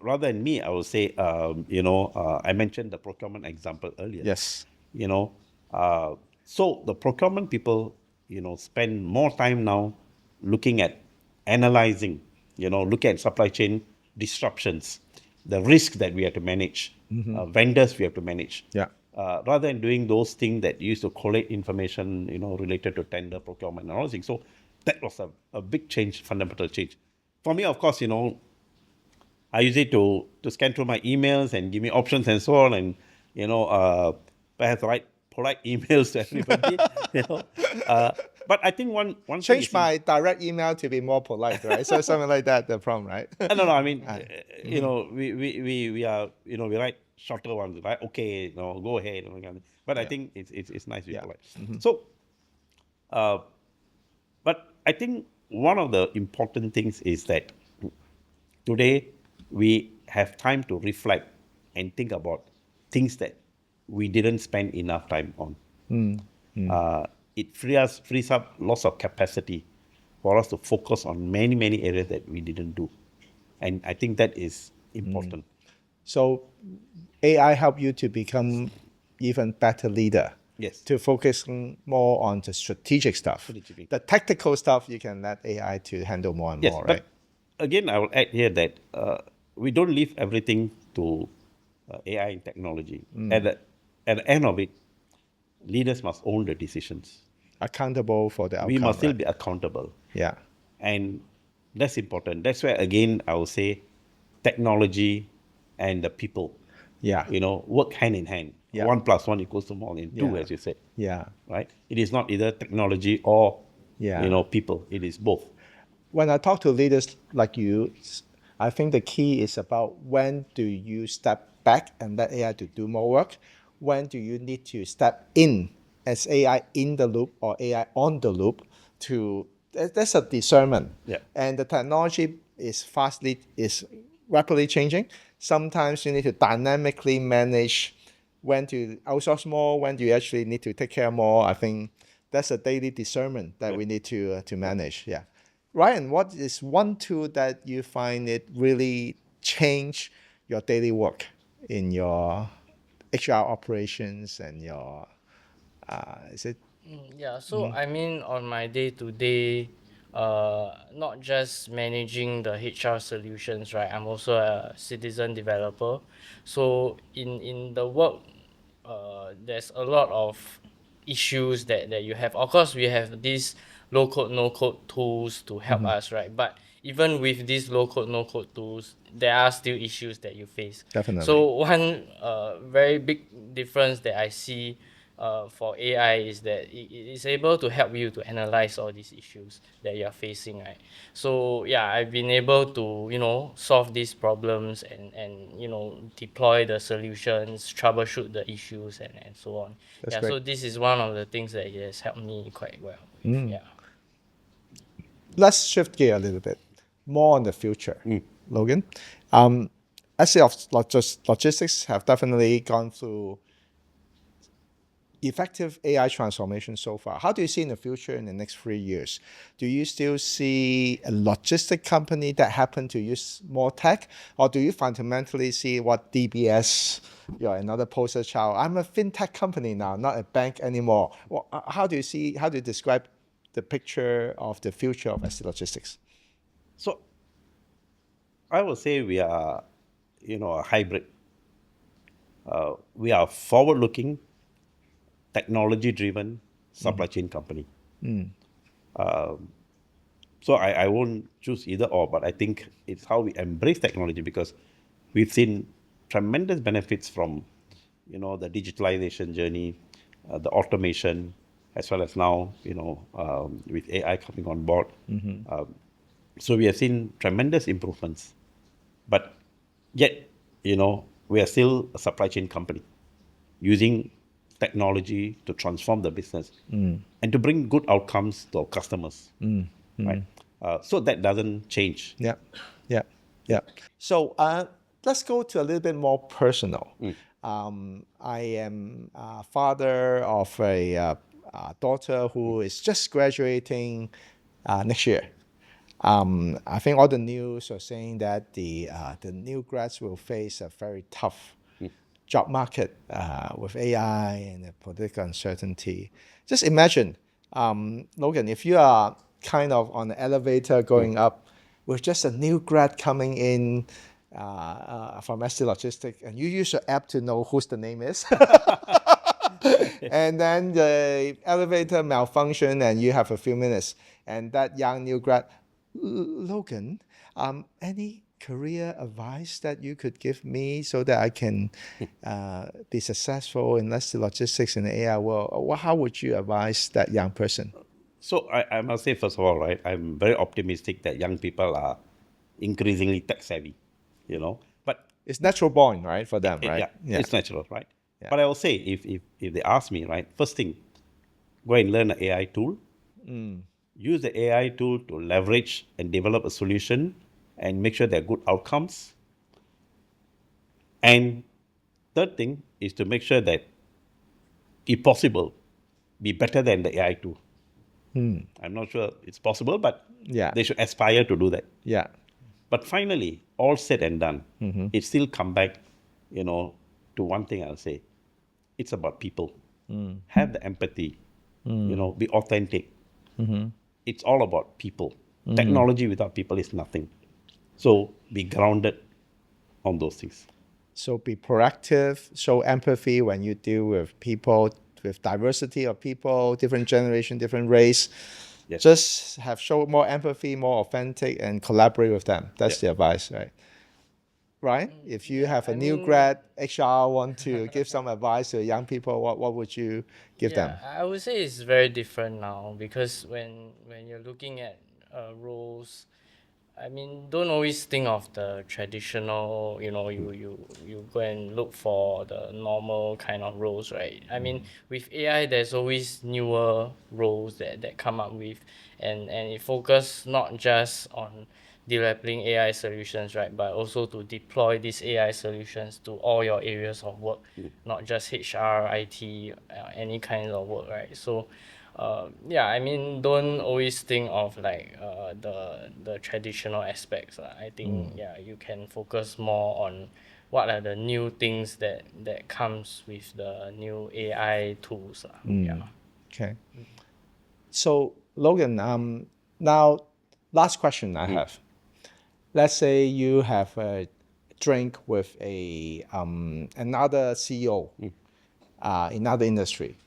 rather than me, I will say, I mentioned the procurement example earlier. Yes. So the procurement people, spend more time now looking at analyzing, looking at supply chain disruptions, the risk that we have to manage, vendors we have to manage. Yeah. Rather than doing those things that used to collate information, related to tender procurement and all those things. So that was a big change, fundamental change. For me, of course, I use it to scan through my emails and give me options and so on, and perhaps write polite emails to everybody. But I think one Change my direct email to be more polite, right? So something like that, the problem, right? no. I mean, we are we write shorter ones, right? Okay, go ahead. But I think it's nice to be polite. So, but I think one of the important things is that today we have time to reflect and think about things that we didn't spend enough time on. It frees up lots of capacity for us to focus on many, many areas that we didn't do. And I think that is important. So AI help you to become even better leader. Yes. To focus more on the strategic stuff. The tactical stuff you can let AI to handle more and more, right? But again, I will add here that we don't leave everything to AI and technology. At the end of it, leaders must own the decisions. Accountable for the outcome. We must still be accountable. Yeah. And that's important. That's where, again, I will say technology and the people, Yeah. work hand in hand. Yeah. 1 + 1 = more than 2, Yeah. as you said. Yeah. Right? It is not either technology or, Yeah. people. It is both. When I talk to leaders like you, I think the key is about when do you step back and let AI to do more work? When do you need to step in as AI in the loop or AI on the loop that's a discernment. Yeah. And the technology is rapidly changing. Sometimes you need to dynamically manage when to outsource more, when do you actually need to take care more. I think that's a daily discernment that we need to manage. Yeah. Ryan, what is one tool that you find it really change your daily work in your HR operations and your, is it? Yeah, so I mean, on my day to day, not just managing the HR solutions, right? I'm also a citizen developer. So in the work, there's a lot of issues that you have. Of course, we have these low code, no code tools to help us, right? But even with these low code, no code tools, there are still issues that you face. Definitely. So one very big difference that I see for AI is that it is able to help you to analyze all these issues that you are facing, right? So yeah, I've been able to solve these problems and deploy the solutions, troubleshoot the issues and so on. That's Yeah, great. so this is one of the things that it has helped me quite well with. Yeah. Let's shift gear a little bit, more on the future, Logan. SA of logistics have definitely gone through effective AI transformation so far. How do you see in the future in the next 3 years? Do you still see a logistic company that happen to use more tech, or do you fundamentally see what DBS, you're another poster child? I'm a fintech company now, not a bank anymore. Well, how do you describe the picture of the future of ST Logistics? So I would say we are, a hybrid. We are forward-looking, technology-driven supply chain company. So I won't choose either or, but I think it's how we embrace technology, because we've seen tremendous benefits from, the digitalization journey, the automation, as well as now, with AI coming on board. So we have seen tremendous improvements, but yet, we are still a supply chain company using technology to transform the business and to bring good outcomes to our customers, right? So that doesn't change. Yeah, yeah, yeah. So let's go to a little bit more personal. I am a father of a daughter who is just graduating next year. I think all the news are saying that the new grads will face a very tough job market with AI and the political uncertainty. Just imagine, Logan, if you are kind of on the elevator going up with just a new grad coming in from ST Logistics, and you use your app to know whose the name is. And then the elevator malfunction and you have a few minutes, and that young new grad, Logan, any career advice that you could give me so that I can be successful in ST Logistics in the AI world? How would you advise that young person? So I must say, first of all, right, I'm very optimistic that young people are increasingly tech savvy, but It's natural born, right, for them, right? yeah, it's natural, right? Yeah. But I will say, if they ask me, right, first thing, go and learn an AI tool, use the AI tool to leverage and develop a solution and make sure there are good outcomes. And third thing is to make sure that, if possible, be better than the AI tool. I'm not sure it's possible, but Yeah. they should aspire to do that. Yeah. But finally, all said and done, it still come back, to one thing I'll say. It's about people. Have the empathy, be authentic. It's all about people. Technology without people is nothing. So be grounded on those things. So be proactive, show empathy when you deal with people, with diversity of people, different generation, different race. Yes. Just show more empathy, more authentic, and collaborate with them. That's the advice, right? Right? If you have a new grad HR want to give some advice to young people, what would you give them? I would say it's very different now, because when you're looking at roles, I mean, don't always think of the traditional, you go and look for the normal kind of roles, right? I mean, with AI, there's always newer roles that come up with, and it focus not just on developing AI solutions, right? But also to deploy these AI solutions to all your areas of work, not just HR, IT, any kind of work, right? So, yeah, I mean, don't always think of like the traditional aspects. I think yeah, you can focus more on what are the new things that comes with the new AI tools. Yeah. Okay. So Logan, now last question I have. Let's say you have a drink with a another CEO in another industry.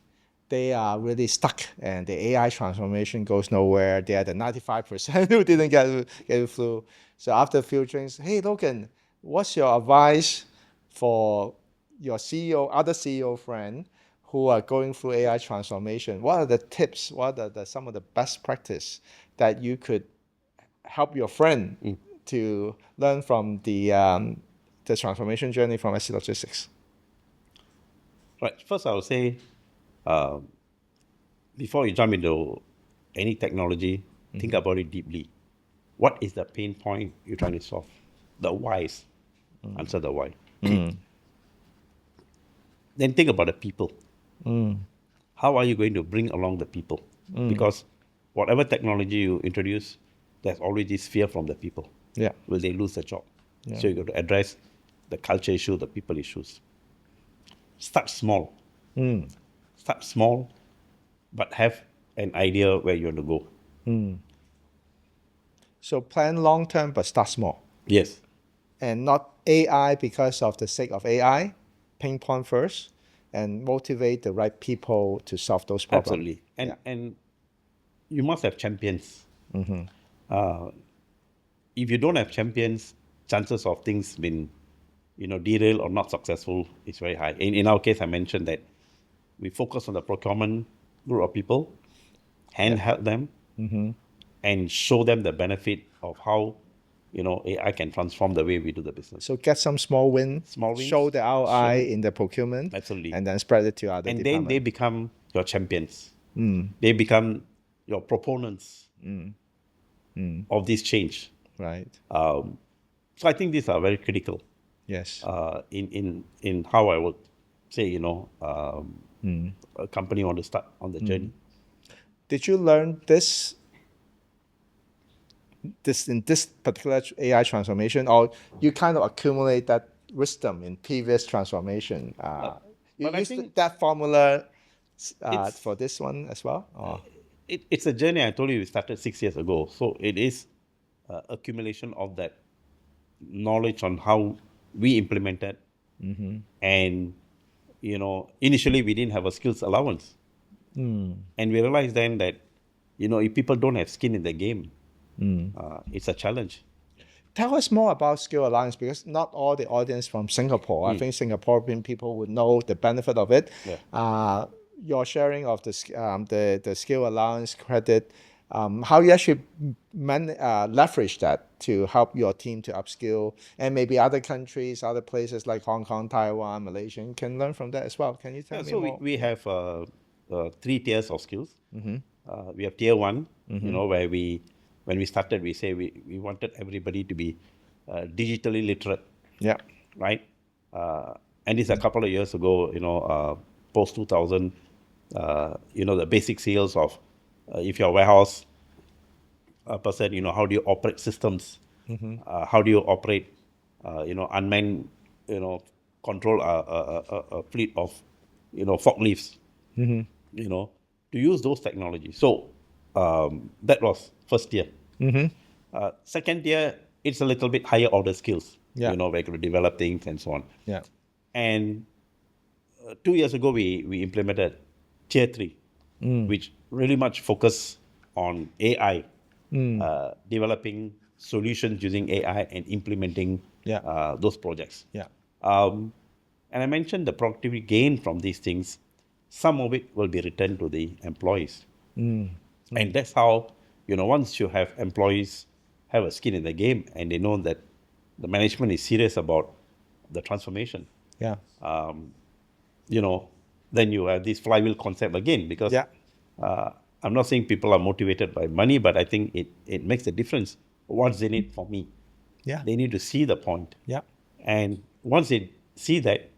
They are really stuck, and the AI transformation goes nowhere. They are the 95% who didn't get it through. So after a few drinks, hey Logan, what's your advice for your CEO, other CEO friend who are going through AI transformation? What are the tips? What are some of the best practice that you could help your friend to learn from the transformation journey from SC Logistics? Right. First, I would say, before you jump into any technology, think about it deeply. What is the pain point you're trying to solve? The whys. Answer the why. Then think about the people. How are you going to bring along the people? Because whatever technology you introduce, there's always this fear from the people. Yeah. Will they lose their job? Yeah. So you got to address the culture issue, the people issues. Start small. Start small, but have an idea where you want to go. So plan long term, but start small. Yes. And not AI because of the sake of AI, ping pong first, and motivate the right people to solve those problems. Absolutely. And you must have champions. If you don't have champions, chances of things being, derailed or not successful is very high. In our case, I mentioned that we focus on the procurement group of people, help them, and show them the benefit of how, AI can transform the way we do the business. So get some small wins, show the ROI in the procurement, Absolutely. and then spread it to other And departments. then they become your champions. They become your proponents of this change. Right. So I think these are very critical. Yes. In how I would say, a company want to start on the journey. Did you learn this in this particular AI transformation, or you kind of accumulate that wisdom in previous transformation? You but I used think that formula for this one as well? Or? It's a journey. I told you we started 6 years ago. So it is accumulation of that knowledge on how we implemented. And, initially we didn't have a skills allowance. And we realized then that, if people don't have skin in the game, it's a challenge. Tell us more about skill allowance, because not all the audience from Singapore. I think Singaporean people would know the benefit of it. Yeah. Your sharing of the skill allowance credit, how you actually leverage that to help your team to upskill, and maybe other countries, other places like Hong Kong, Taiwan, Malaysia can learn from that as well. Can you tell me more? So we have 3 tiers of skills. We have tier 1, where when we started, we say we wanted everybody to be digitally literate. Yeah. Right? And this a couple of years ago, post 2000, the basic skills of if you're a warehouse person, how do you operate systems? How do you operate, unmanned, control a fleet of, forklifts, to use those technologies. So that was first tier. Second tier, it's a little bit higher order skills, where you could develop things and so on. Yeah. And 2 years ago, we implemented tier 3, which really much focus on AI, developing solutions using AI and implementing those projects. Yeah. And I mentioned the productivity gain from these things. Some of it will be returned to the employees. And that's how, once you have employees have a skin in the game and they know that the management is serious about the transformation, Yeah. then you have this flywheel concept again, because I'm not saying people are motivated by money, but I think it makes a difference what's in it for me. Yeah. They need to see the point. Yeah. And once they see that,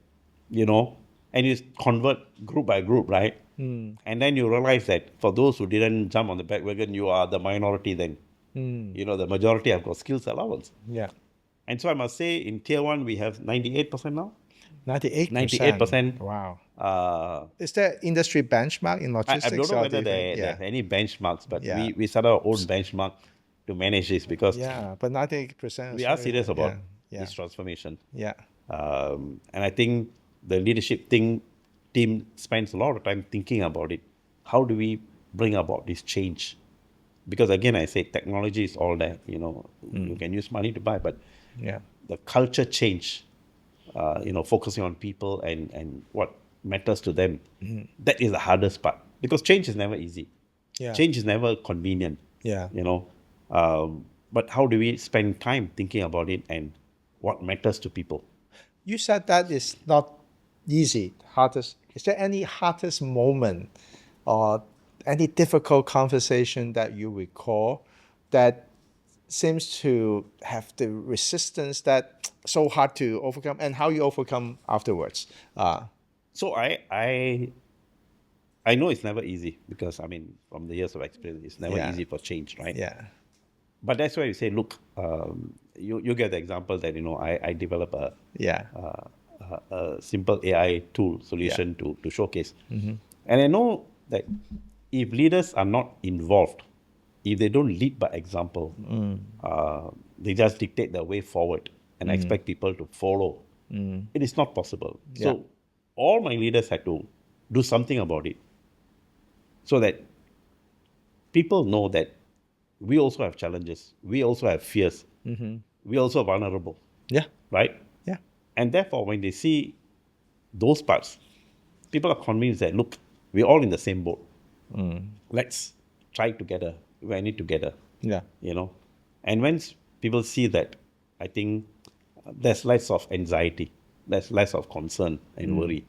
and you convert group by group, right? And then you realize that for those who didn't jump on the bandwagon, you are the minority then. The majority have got skills allowance. Yeah. And so I must say in tier 1, we have 98% now. 98%. 98%. Wow. Uh, Is there industry benchmark in I logistics? don't know or whether do you think- there's any benchmarks, but Yeah. we set our own benchmark to manage this because Yeah, but 98%. we are serious about Yeah. this transformation. Yeah. And I think the leadership team spends a lot of time thinking about it. How do we bring about this change? Because again, I say technology is all there. You can use money to buy, but Yeah. the culture change, focusing on people and what matters to them, that is the hardest part. Because change is never easy. Yeah. Change is never convenient. Yeah. But how do we spend time thinking about it and what matters to people? You said that is not easy, hardest. Is there any hardest moment or any difficult conversation that you recall that seems to have the resistance that so hard to overcome, and how you overcome afterwards? So I know it's never easy because from the years of experience, it's never Yeah. easy for change, right? Yeah. But that's why you say, look, you get the example that I develop Yeah. a simple AI tool solution to showcase, and I know that if leaders are not involved, if they don't lead by example, they just dictate the way forward and expect people to follow. It is not possible. Yeah. So all my leaders had to do something about it, so that people know that we also have challenges, we also have fears, we also are vulnerable, Yeah. right? Yeah. And therefore, when they see those parts, people are convinced that, look, we're all in the same boat. Let's try together, we're in it together, Yeah. And when people see that, I think there's less of anxiety, there's less of concern and worry.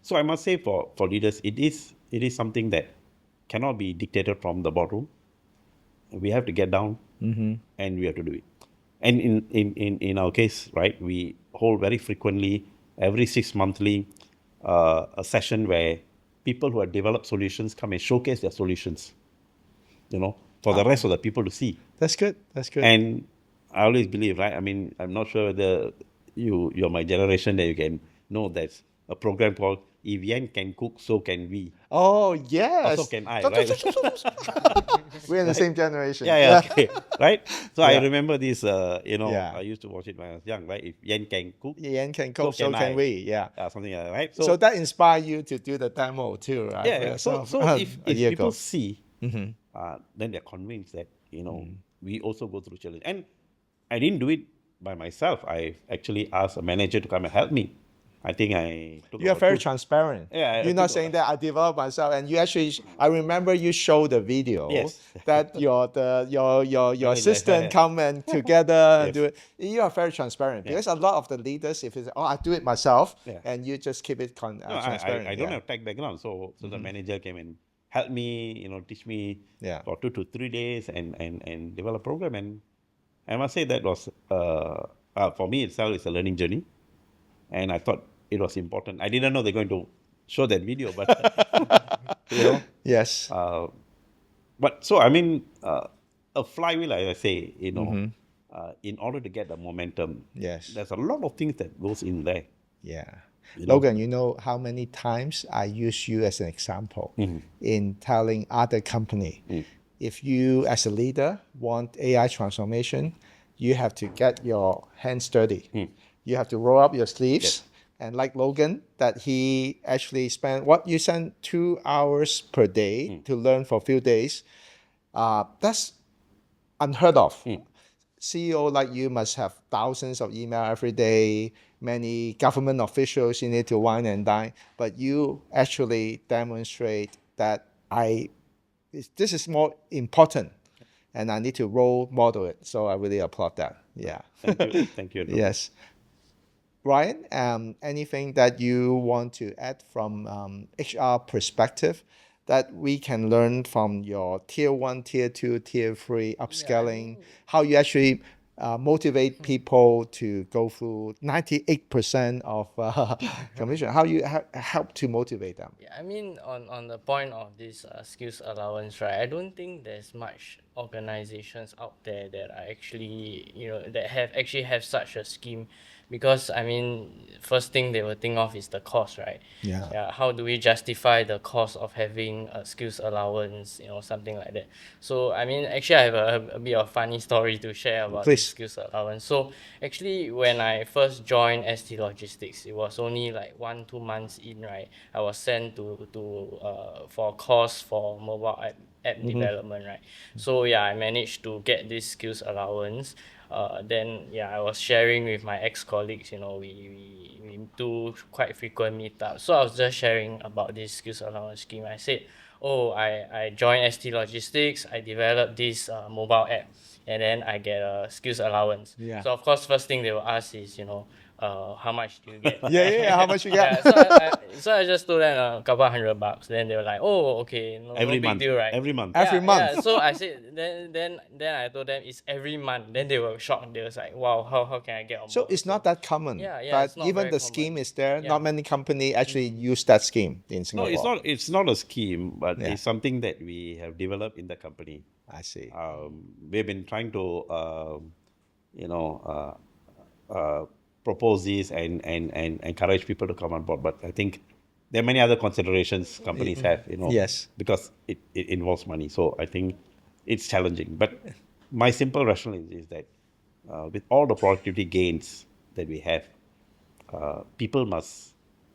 So I must say for leaders, it is something that cannot be dictated from the boardroom. We have to get down and we have to do it. And in our case, right, we hold very frequently, every 6 monthly, a session where people who have developed solutions come and showcase their solutions, for the rest of the people to see. That's good. That's good. And I always believe, right? I'm not sure whether you're my generation that you can know there's a program called "If Yan Can Cook, So Can We." Oh, yes. So can I, right? We're in the same generation. Yeah, okay, right? So I Yeah. remember this, Yeah. I used to watch it when I was young, right? If Yan can cook, Yan can cook, so can can I. we. Yeah. Something like that, right? So that inspired you to do the demo too, right? Yeah. So if a year people ago. see, then they're convinced that we also go through challenge. And I didn't do it by myself. I actually asked a manager to come and help me. I think I took. You are about very 2 transparent. Yeah, I You're not took- saying that I developed myself, and you actually. I remember you showed the video. Yes. That your Manager, assistant yeah. come and together and Yes. do it. You are very transparent because a lot of the leaders, if it's I do it myself, Yeah. and you just keep it No, transparent. I don't have tech background, so the manager came and helped me, teach me Yeah. for 2 to 3 days and develop a program. And I must say that was for me itself, it's a learning journey, and I thought it was important. I didn't know they're going to show that video, but Yes. but so a flywheel, as I say, in order to get the momentum, Yes. there's a lot of things that goes in there. Yeah. You know? Logan, you know how many times I use you as an example in telling other company, if you as a leader want AI transformation, you have to get your hands dirty. You have to roll up your sleeves. Yes. And like Logan, that he actually spent, you spend 2 hours per day to learn for a few days. That's unheard of. CEO like you must have thousands of email every day, many government officials you need to wine and dine, but you actually demonstrate that this is more important and I need to role model it. So I really applaud that. Yeah. Thank you. Andrew. Yes. Ryan, anything that you want to add from HR perspective that we can learn from your tier 1, tier 2, tier 3 upscaling, how you actually motivate people to go through 98% of commission, how you help to motivate them? Yeah, I mean, on the point of this skills allowance, right? I don't think there's much organizations out there that are actually, that have such a scheme, because I mean, first thing they will think of is the cost, right? Yeah. Yeah. How do we justify the cost of having a skills allowance, something like that? So I mean, actually, I have a bit of funny story to share about this Please. skills allowance. So actually, when I first joined ST Logistics, it was only like 1-2 months in, right? I was sent for a course for mobile app development, right? So yeah, I managed to get this skills allowance. Then yeah, I was sharing with my ex-colleagues. We do quite frequent meetups. So I was just sharing about this skills allowance scheme. I said, oh, I joined ST Logistics. I developed this mobile app, and then I get a skills allowance. Yeah. So of course, first thing they will ask is, how much do you get? Yeah, how much you get? Yeah, so I just told them a couple $100. Then they were like, oh, okay, no Every big month. deal, right? Every month. Every month. Yeah. So I said, then I told them it's every month. Then they were shocked. They was like, wow, how can I get on So board? it's not that common. Yeah, But it's not even very the common. scheme is there. Yeah. Not many company actually use that scheme in No, Singapore. it's not a scheme, but Yeah. it's something that we have developed in the company. I see. We've been trying to, propose this and encourage people to come on board. But I think there are many other considerations companies have, Yes. because it involves money. So I think it's challenging. But my simple rationale is that with all the productivity gains that we have, people must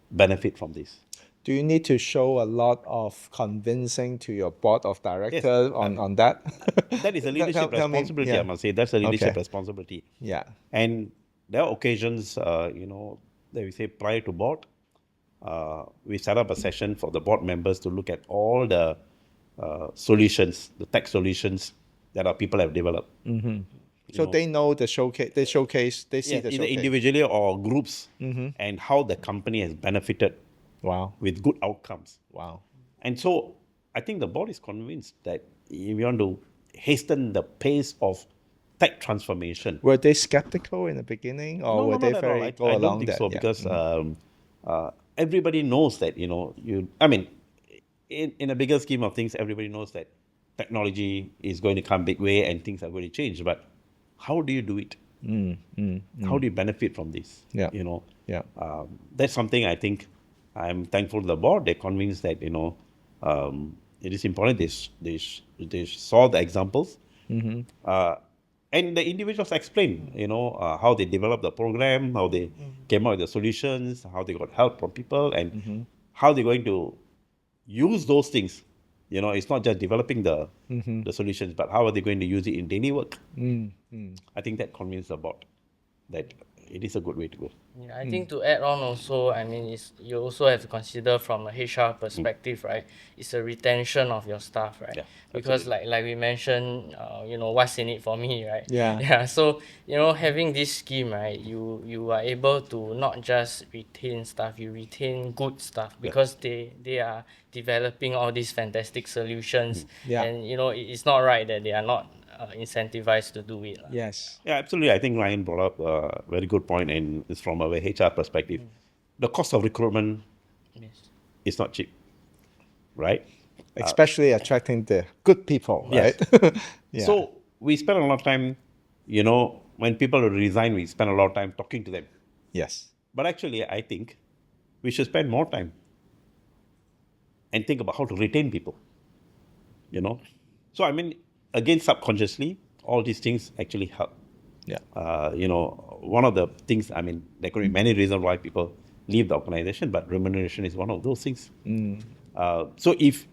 benefit from this. Do you need to show a lot of convincing to your board of directors on that? That is a leadership Tell me, responsibility, yeah. I must say. That's a leadership Okay. responsibility. Yeah. And there are occasions, that we say prior to board, we set up a session for the board members to look at all the solutions, the tech solutions that our people have developed. So they know the showcase. They showcase. They see Yeah, the either showcase. individually or groups, and how the company has benefited Wow. with good outcomes. Wow. And so I think the board is convinced that if you want to hasten the pace of tech transformation. Were they skeptical in the beginning, or were they not at all. very I go don't along think that? so, Yeah. because everybody knows that, in a bigger scheme of things, everybody knows that technology is going to come big way and things are going to change. But how do you do it? How do you benefit from this? Yeah. Yeah. That's something I think I'm thankful to the board. They're convinced that, it is important. They saw the examples. And the individuals explain, how they developed the program, how they came up with the solutions, how they got help from people, and how they're going to use those things. It's not just developing the solutions, but how are they going to use it in daily work? I think that convinced the board that it is a good way to go. Yeah, I think to add on also, I mean, you also have to consider from a HR perspective, right? It's a retention of your staff, right? Yeah, because like we mentioned, what's in it for me, right? Yeah. Yeah. So having this scheme, right, you are able to not just retain staff, you retain good staff, because they are developing all these fantastic solutions, Yeah. and it's not right that they are not incentivized to do it. Yes. Yeah, absolutely. I think Ryan brought up a very good point, and it's from a HR perspective. The cost of recruitment Yes. is not cheap, right? Especially attracting the good people, right? Yes. Yeah. So we spend a lot of time, when people resign, we spend a lot of time talking to them. Yes. But actually, I think we should spend more time and think about how to retain people. So I mean, again, subconsciously, all these things actually help. Yeah. One of the things, I mean, there could be many reasons why people leave the organization, but remuneration is one of those things. So if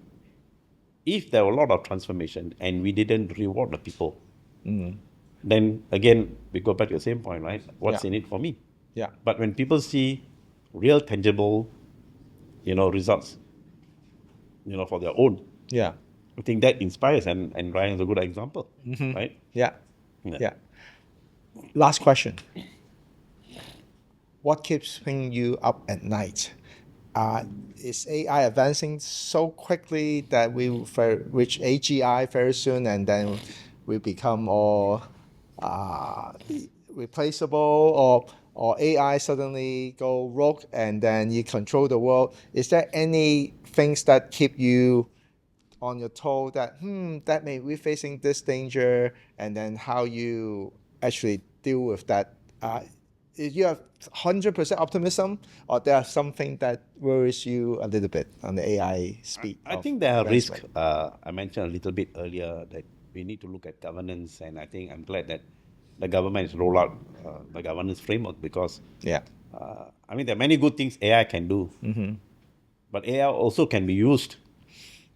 there were a lot of transformation and we didn't reward the people, then again, we go back to the same point, right? What's in it for me? Yeah. But when people see real tangible, results, for their own, Yeah. I think that inspires, and Ryan is a good example, right? Yeah. Yeah. Yeah. Last question. What keeps you up at night? is AI advancing so quickly that we will reach AGI very soon, and then we become all replaceable, or AI suddenly go rogue and then you control the world? Is there any things that keep you on your toe that that may be facing this danger, and then how you actually deal with that? You have 100% optimism, or there's something that worries you a little bit on the AI speed? I of think there are risks. advancement? I mentioned a little bit earlier that we need to look at governance, and I think I'm glad that the government has rolled out the governance framework because Yeah. I mean there are many good things AI can do, but AI also can be used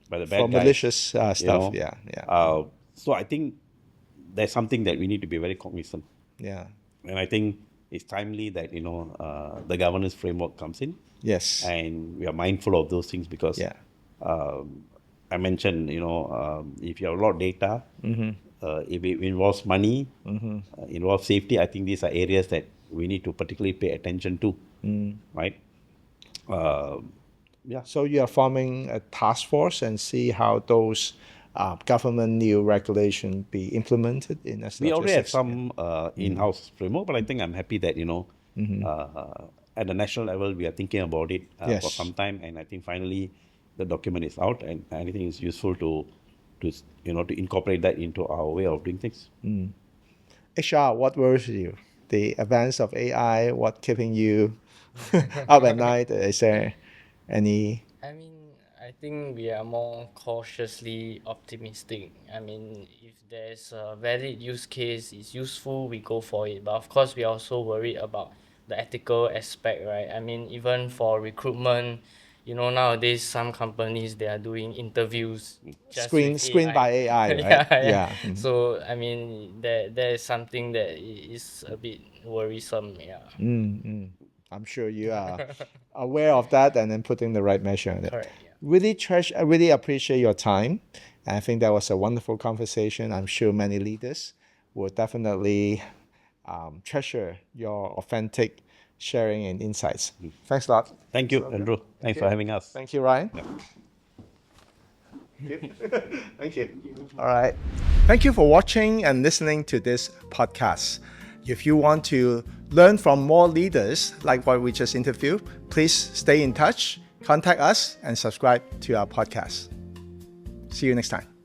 by the bad For guys. malicious you stuff. know. Yeah. So I think there's something that we need to be very cognizant, Yeah. and I think it's timely that the governance framework comes in, Yes. and we are mindful of those things because Yeah. I mentioned, if you have a lot of data, if it involves money, involves safety, I think these are areas that we need to particularly pay attention to, right? Yeah. So you are forming a task force and see how those government new regulation be implemented in We already have logistics. some in-house framework, but I think I'm happy that, at the national level, we are thinking about it for Yes. some time, and I think finally the document is out, and I think it's useful to incorporate that into our way of doing things. HR, what worries you? The advance of AI, what keeping you up at night? Is there any? I mean, I think we are more cautiously optimistic. I mean, if there's a valid use case, it's useful, we go for it. But of course, we are also worried about the ethical aspect, right? I mean, even for recruitment, nowadays some companies they are doing interviews just with Screened AI. by AI, right? Yeah, yeah. Yeah. So I mean, there is something that is a bit worrisome. Yeah. I'm sure you are aware of that and then putting the right measure on it. Correct. Yeah. I really appreciate your time. I think that was a wonderful conversation. I'm sure many leaders will definitely treasure your authentic sharing and insights. Thanks a lot. Thank you, Andrew. Thanks for having us. Thank you, Ryan. Thank you. All right. Thank you for watching and listening to this podcast. If you want to learn from more leaders like what we just interviewed, please stay in touch, contact us, and subscribe to our podcast. See you next time.